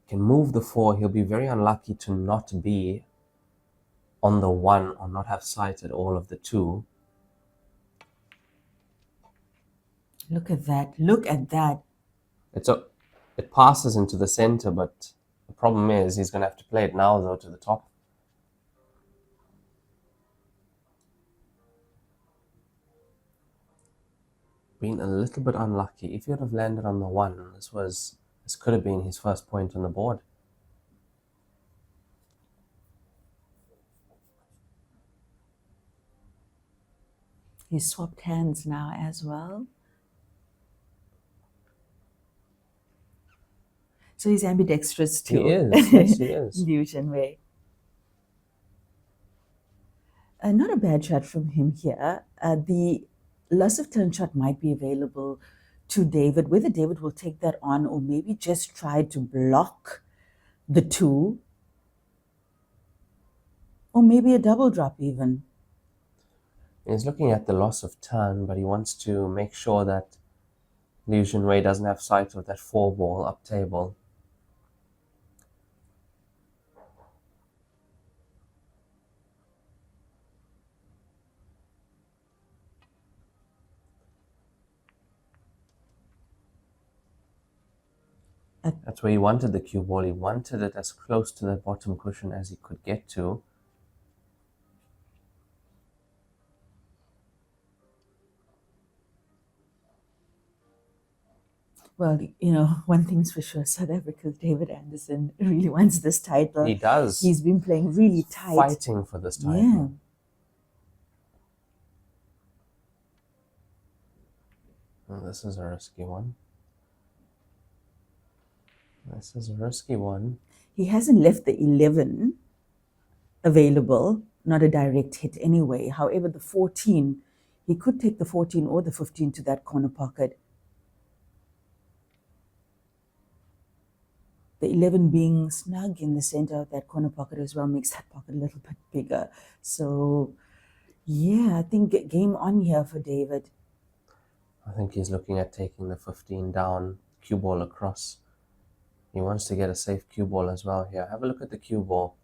Can move the 4. He'll be very unlucky to not be on the 1 or not have sight at all of the 2. Look at that. Look at that. It passes into the center, but the problem is he's going to have to play it now, though, to the top. Been a little bit unlucky. If he would have landed on the 1, this could have been his first point on the board. He's swapped hands now as well. So he's ambidextrous too. He is. Yes, he is. Liu Junwei. Not a bad shot from him here. The loss of turn shot might be available to David. Whether David will take that on or maybe just try to block the 2. Or maybe a double drop even. He's looking at the loss of turn, but he wants to make sure that Liu Junwei doesn't have sight of that 4 ball up table. That's where he wanted the cue ball. He wanted it as close to the bottom cushion as he could get to. Well, one thing's for sure, South Africa's David Anderson really wants this title. He does. He's been playing really tight. Fighting for this title. Yeah. Oh, this is a risky one. This is a risky one. He hasn't left the 11 available, not a direct hit anyway. However, the 14, he could take the 14 or the 15 to that corner pocket. The 11 being snug in the center of that corner pocket as well makes that pocket a little bit bigger. So, yeah, I think game on here for David. I think he's looking at taking the 15 down, cue ball across. He wants to get a safe cue ball as well here. Have a look at the cue ball.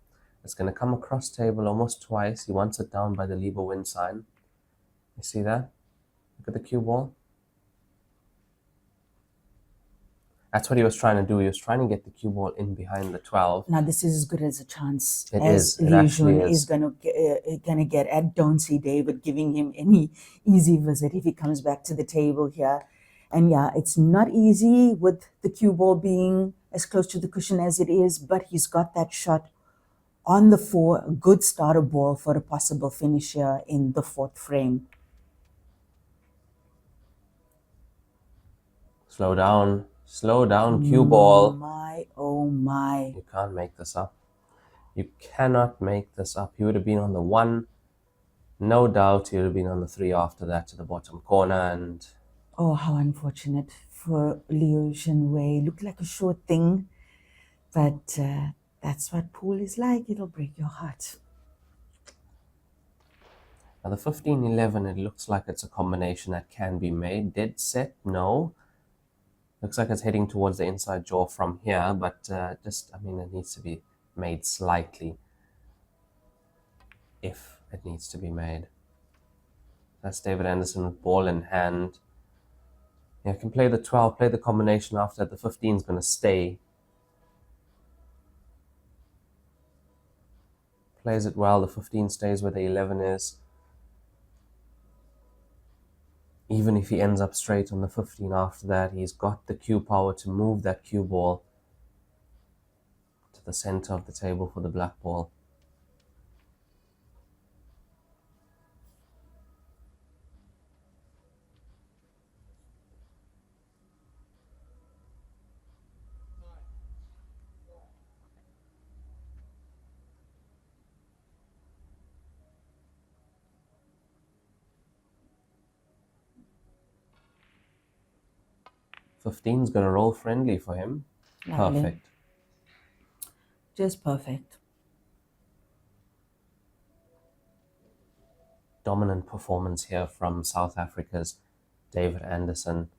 It's going to come across table almost twice. He wants it down by the Lieber win sign. You see that? Look at the cue ball. That's what he was trying to do. He was trying to get the cue ball in behind the 12. Now this is as good as a chance It as is. It Liu actually Jun is. is gonna get. I don't see David giving him any easy visit if he comes back to the table here. And yeah, it's not easy with the cue ball being as close to the cushion as it is, but he's got that shot on the 4, a good starter ball for a possible finish here in the 4th frame. Slow down, cue ball. Oh my. You can't make this up. You cannot make this up. He would have been on the 1. No doubt he would have been on the 3 after that to the bottom corner. And oh, how unfortunate for Liu Junwei. Looked like a sure thing, but that's what pool is like. It'll break your heart. now the 15-11, it looks like it's a combination that can be made. Dead set, no. Looks like it's heading towards the inside jaw from here, but it needs to be made slightly, if it needs to be made. That's David Anderson with ball in hand. Yeah, can play the 12, play the combination after that. The 15 is going to stay. Plays it well. The 15 stays where the 11 is. Even if he ends up straight on the 15 after that, he's got the cue power to move that cue ball to the center of the table for the black ball. Fifteen's going to roll friendly for him. Lovely. Perfect. Just perfect. Dominant performance here from South Africa's David Anderson.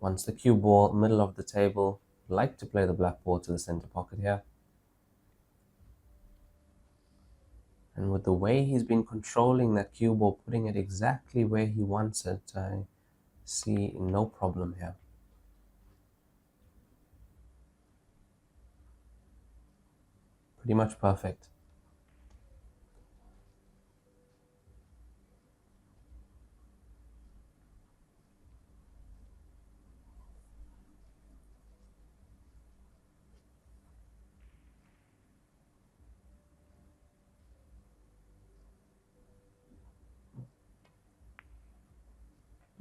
Wants the cue ball, middle of the table. Like to play the black ball to the center pocket here. And with the way he's been controlling that cue ball, putting it exactly where he wants it, I see no problem here. Pretty much perfect.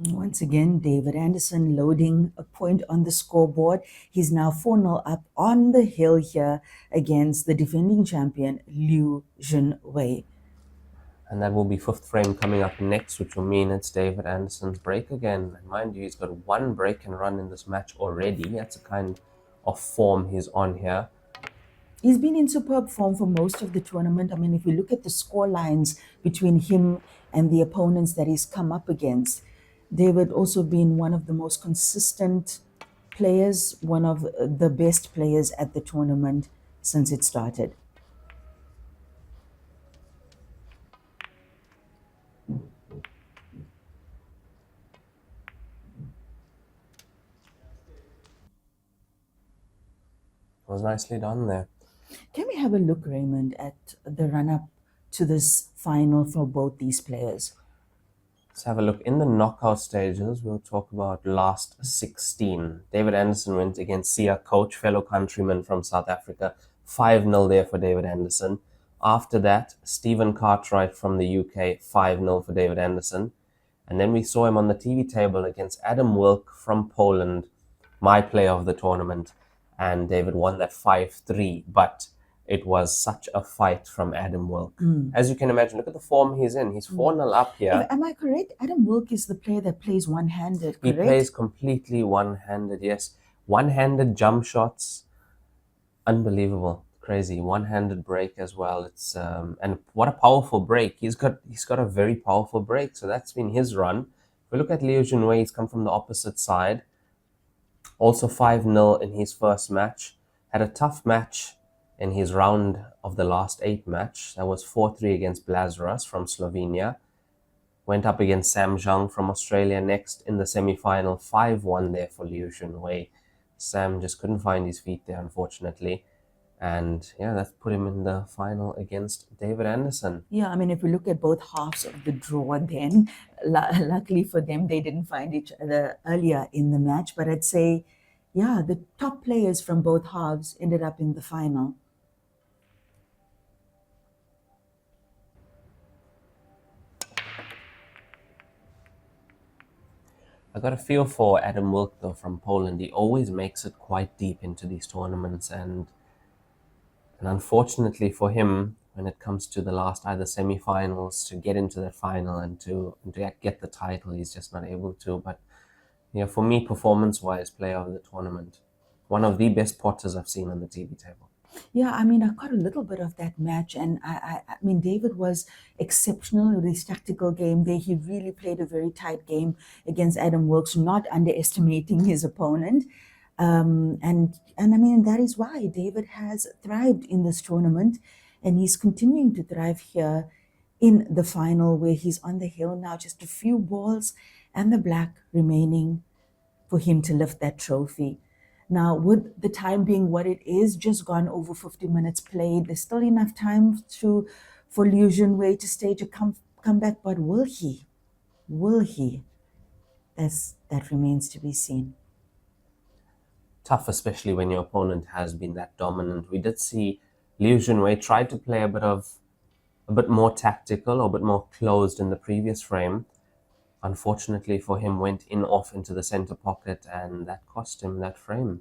Once again, David Anderson loading a point on the scoreboard. He's now 4-0 up on the hill here against the defending champion, Junwei. And that will be fifth frame coming up next, which will mean it's David Anderson's break again. And mind you, he's got one break and run in this match already. That's the kind of form he's on here. He's been in superb form for most of the tournament. I mean, if we look at the score lines between him and the opponents that he's come up against, David also been one of the most consistent players, one of the best players at the tournament since it started. It was nicely done there. Can we have a look, Raymond, at the run-up to this final for both these players? Let's have a look. In the knockout stages, we'll talk about last 16. David Anderson went against Sia Coach, fellow countryman from South Africa. 5-0 there for David Anderson. After that, Stephen Cartwright from the UK, 5-0 for David Anderson. And then we saw him on the TV table against Adam Wilk from Poland, my player of the tournament. And David won that 5-3, but it was such a fight from Adam Wilk. As you can imagine, look at the form he's in. He's 4-0 up here. Am I correct? Adam Wilk is the player that plays one-handed, correct? He plays completely one-handed, yes. One-handed jump shots. Unbelievable. Crazy. One-handed break as well. It's and what a powerful break. He's got a very powerful break. So that's been his run. If we look at Junwei, he's come from the opposite side. Also 5-0 in his first match. Had a tough match in his round of the last 8 match. That was 4-3 against Blazarus from Slovenia. Went up against Sam Zhang from Australia next in the semi-final. 5-1 there for Junwei. Sam just couldn't find his feet there, unfortunately. And yeah, that's put him in the final against David Anderson. Yeah, I mean, if we look at both halves of the draw then, luckily for them, they didn't find each other earlier in the match. But I'd say, yeah, the top players from both halves ended up in the final. I got a feel for Adam Wilk, though, from Poland. He always makes it quite deep into these tournaments. And unfortunately for him, when it comes to the last either semi-finals, to get into that final and to get the title, he's just not able to. But yeah, for me, performance-wise, player of the tournament. One of the best potters I've seen on the TV table. Yeah, I mean, I caught a little bit of that match, and I mean, David was exceptional with his tactical game there. He really played a very tight game against Adam Wilks, not underestimating his opponent. And I mean, that is why David has thrived in this tournament, and he's continuing to thrive here in the final, where he's on the hill now, just a few balls and the black remaining for him to lift that trophy. Now, with the time being what it is, just gone over 50 minutes played, there's still enough time for Junwei to stage a comeback, but will he? Will he? That remains to be seen. Tough, especially when your opponent has been that dominant. We did see Junwei try to play a bit more tactical or a bit more closed in the previous frame. Unfortunately for him, went off into the center pocket, and that cost him that frame.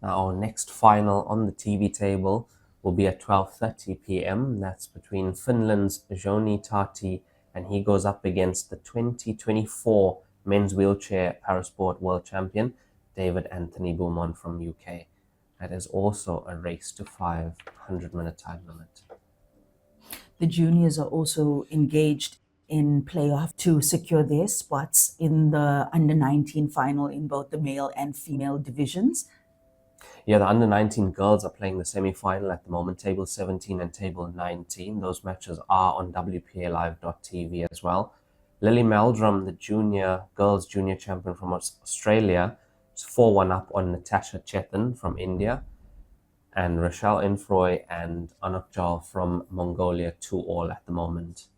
Now, our next final on the TV table will be at 12:30 p.m. That's between Finland's Joni Tati, and he goes up against the 2024 men's wheelchair parasport world champion, David Anthony Beaumont from UK. That is also a race to 500-minute time limit. The juniors are also engaged in playoff to secure their spots in the under-19 final in both the male and female divisions. Yeah, the under-19 girls are playing the semi-final at the moment, table 17 and table 19. Those matches are on WPAlive.tv as well. Lily Meldrum, the girls junior champion from Australia, is 4-1 up on Natasha Chetan from India. And Rochelle Infroy and Anuk Jal from Mongolia, 2-all at the moment.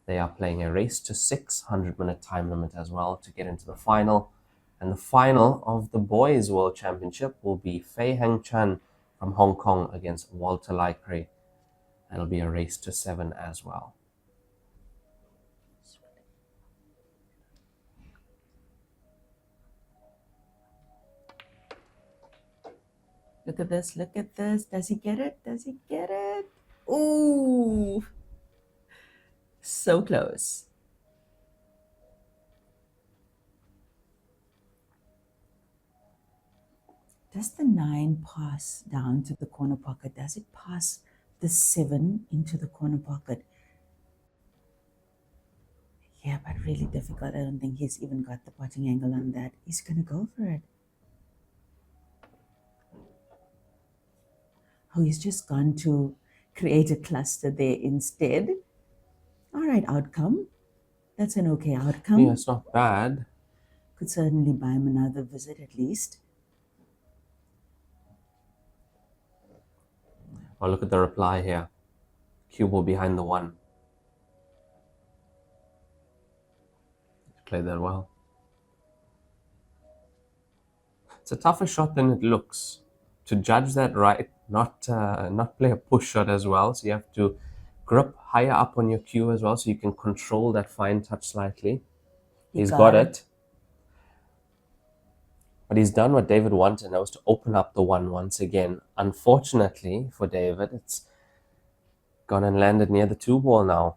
They are playing a race to 600-minute time limit as well to get into the final. And the final of the Boys World Championship will be Fei Hang Chan from Hong Kong against Walter Laikre. That'll be a race to 7 as well. Look at this, look at this. Does he get it? Does he get it? Ooh, so close. Does the 9 pass down to the corner pocket? Does it pass the 7 into the corner pocket? Yeah, but really difficult. I don't think he's even got the potting angle on that. He's going to go for it. Oh, he's just gone to create a cluster there instead. All right, outcome. That's an okay outcome. Yeah, it's not bad. Could certainly buy him another visit at least. Oh, look at the reply here. Cue ball behind the 1. Played that well. It's a tougher shot than it looks. To judge that right, not play a push shot as well. So you have to grip higher up on your cue as well, so you can control that fine touch slightly. He's got it. But he's done what David wanted, and that was to open up the 1 once again. Unfortunately for David, it's gone and landed near the 2 ball now.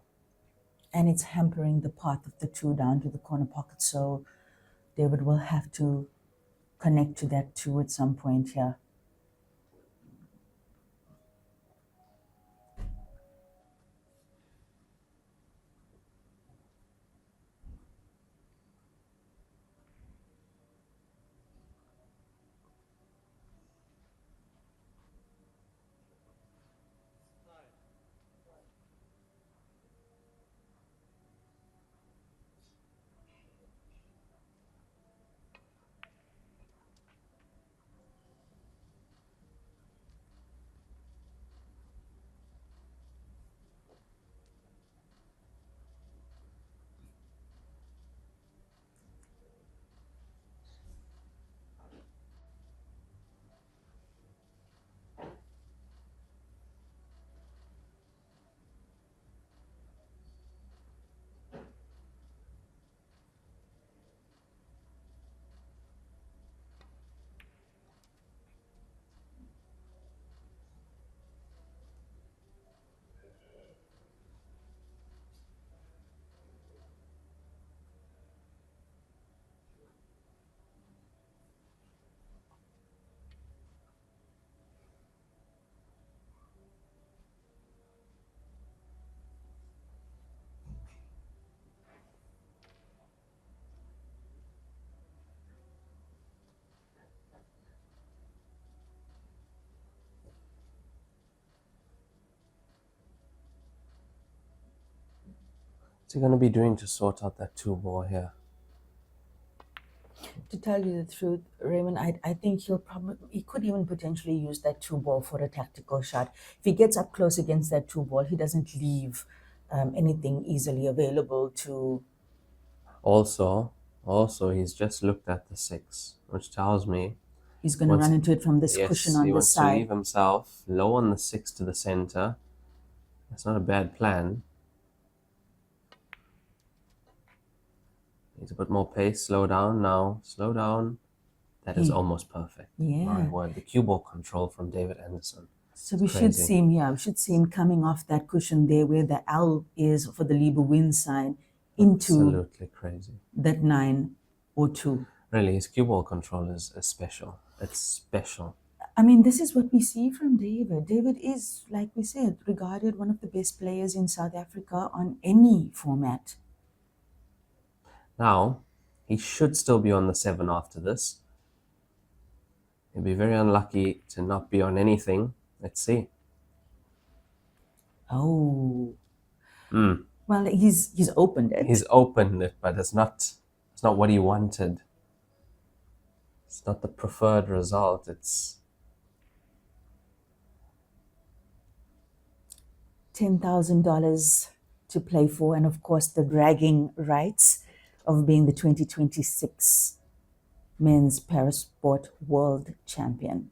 And it's hampering the path of the 2 down to the corner pocket. So David will have to connect to that 2 at some point here. What's he going to be doing to sort out that 2 ball here? To tell you the truth, Raymond, I think he could even potentially use that 2 ball for a tactical shot. If he gets up close against that 2 ball, he doesn't leave anything easily available to. Also, he's just looked at the 6, which tells me he's going to run into it from this cushion on he the wants to side. leave himself low on the 6 to the center. That's not a bad plan. Needs a bit more pace. Slow down now. Slow down. That is almost perfect. Yeah. My word. The cue ball control from David Anderson. So we should see him here. We should see him coming off that cushion there where the L is for the Lieber win sign into absolutely crazy. that 9. or two. Really, his cue ball control is special. It's special. I mean, this is what we see from David. David is, like we said, regarded one of the best players in South Africa on any format. Now, he should still be on the 7 after this. He'll be very unlucky to not be on anything. Let's see. Oh. Well, he's opened it. He's opened it, but it's not what he wanted. It's not the preferred result. It's $10,000 to play for, and of course the bragging rights of being the 2026 Men's Parasport World Champion.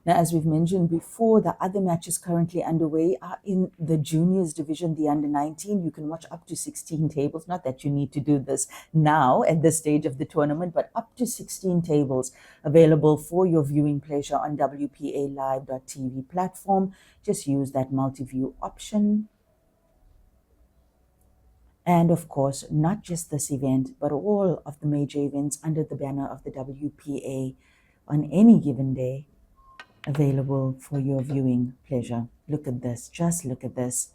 Now, as we've mentioned before, the other matches currently underway are in the juniors division, the under 19. You can watch up to 16 tables. Not that you need to do this now at this stage of the tournament, but up to 16 tables available for your viewing pleasure on WPALive.tv platform. Just use that multi-view option. And of course, not just this event, but all of the major events under the banner of the WPA on any given day, available for your viewing pleasure. Look at this. Just look at this.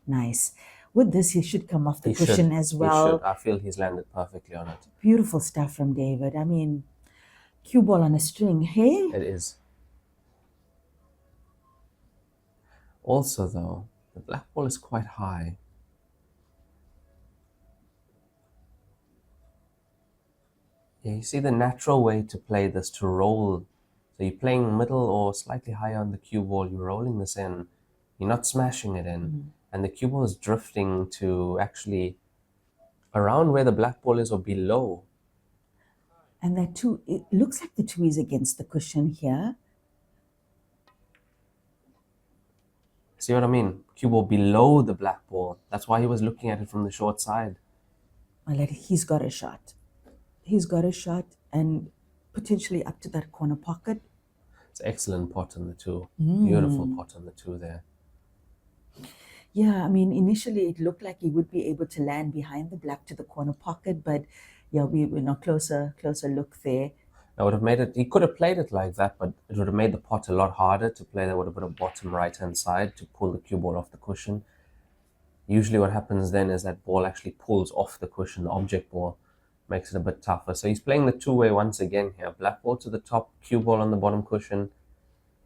Nice. With this, he should come off the cushion as well. He should. I feel he's landed perfectly on it. Beautiful stuff from David. I mean, cue ball on a string, hey? It is. Also, though, the black ball is quite high. Yeah, you see the natural way to play this, to roll. So you're playing middle or slightly higher on the cue ball, you're rolling this in, you're not smashing it in, and the cue ball is drifting to actually around where the black ball is or below. And that too, it looks like the 2 is against the cushion here. See what I mean? Cue ball below the black ball. That's why he was looking at it from the short side. Well, he's got a shot. He's got a shot and potentially up to that corner pocket. It's an excellent pot on the 2. Beautiful pot on the 2 there. Yeah, I mean, initially it looked like he would be able to land behind the black to the corner pocket, but yeah, we were not closer look there. That would have made it, he could have played it like that, but it would have made the pot a lot harder to play. That would have been a bottom right-hand side to pull the cue ball off the cushion. Usually what happens then is that ball actually pulls off the cushion, the object ball. Makes it a bit tougher. So he's playing the 2-way once again here. Black ball to the top, cue ball on the bottom cushion.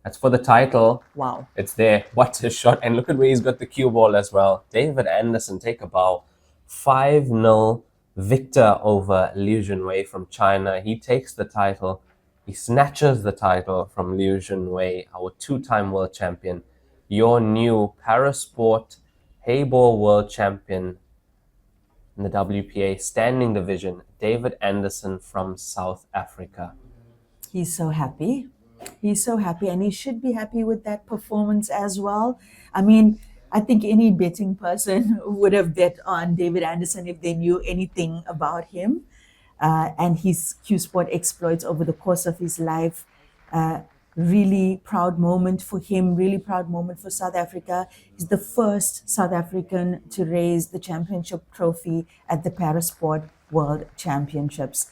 That's for the title. Wow. It's there. What a shot. And look at where he's got the cue ball as well. David Anderson, take a bow. 5-0 victor over Liu Junwei from China. He takes the title. He snatches the title from Liu Junwei, our 2-time world champion. Your new Parasport Hayball world champion in the WPA standing division, David Anderson from South Africa. He's so happy. He's so happy, and he should be happy with that performance as well. I mean, I think any betting person would have bet on David Anderson if they knew anything about him and his Q Sport exploits over the course of his life. Really proud moment for him, really proud moment for South Africa. He's the first South African to raise the championship trophy at the Parasport World Championships.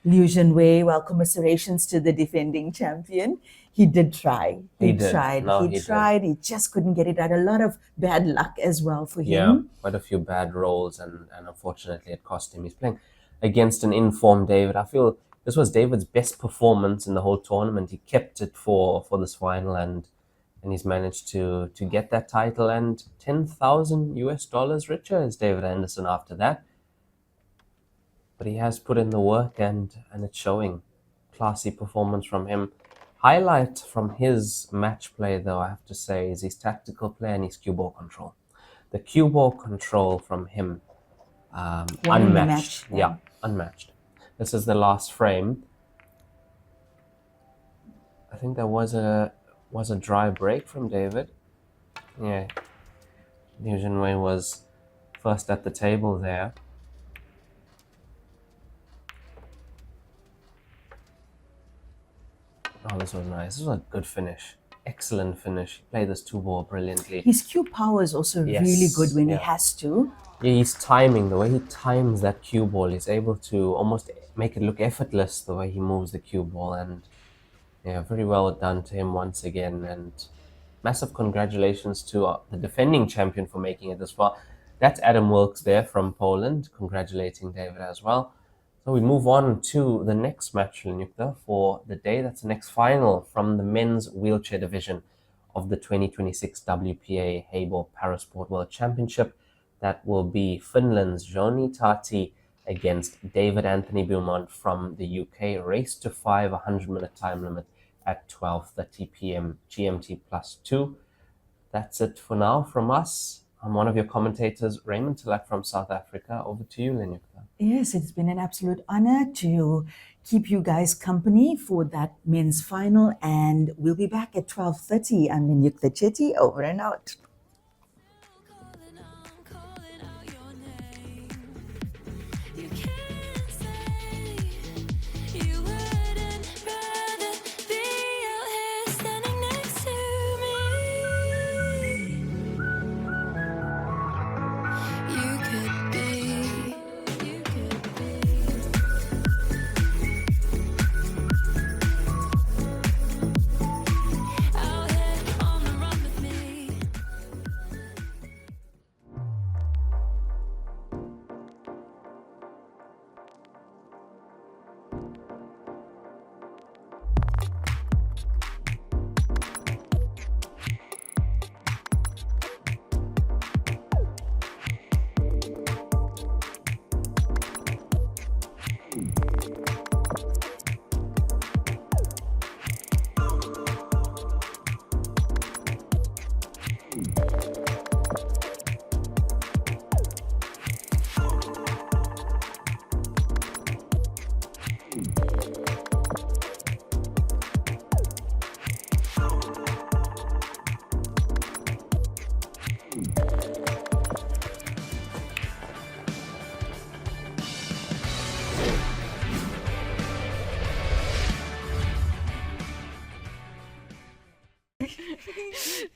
Liu Junwei, well, commiserations to the defending champion. He did try. He tried. He just couldn't get it right. A lot of bad luck as well for him. Yeah, quite a few bad rolls, and unfortunately it cost him. He's playing against an informed David. I feel this was David's best performance in the whole tournament. He kept it for this final, and he's managed to get that title, and $10,000 richer is David Anderson after that. But he has put in the work, and it's showing. Classy performance from him. Highlight from his match play, though, I have to say, is his tactical play and his cue ball control. The cue ball control from him, unmatched. Yeah, unmatched. This is the last frame. I think there was a dry break from David. Yeah, Liu Junwei was first at the table there. Oh, this was nice. This was a good finish. excellent finish. He played this 2-ball brilliantly. His cue power is also Yes, really good when he yeah. has to. Yeah, his timing, the way he times that cue ball, he's able to almost make it look effortless the way he moves the cue ball. And yeah, very well done to him once again. And massive congratulations to the defending champion for making it this far. That's Adam Wilkes there from Poland, congratulating David as well. So we move on to the next match, Lenyukta, for the day. That's the next final from the men's wheelchair division of the 2026 WPA Hayball Parasport World Championship. That will be Finland's Joni Tati against David Anthony Beaumont from the UK. Race to 5, 100-minute time limit at 12:30 p.m. GMT +2. That's it for now from us. I'm one of your commentators, Raymond Tilak from South Africa. Over to you, Lenyukta. Yes, it's been an absolute honor to keep you guys company for that men's final, and we'll be back at 12:30. I'm Lenyukta Chetty, over and out. Calling out your name. You can't say you wouldn't rather be out here standing next to me. You could be. Out here on the run with me.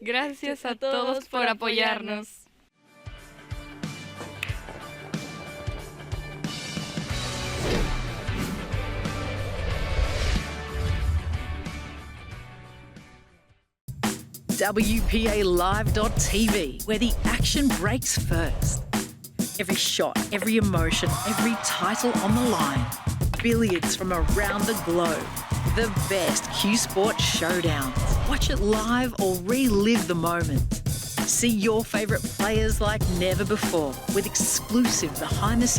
Gracias a todos por apoyarnos. WPALive.tv, where the action breaks first. Every shot, every emotion, every title on the line. Billiards from around the globe. The best Q Sports showdowns. Watch it live or relive the moment. See your favourite players like never before with exclusive behind-the-scenes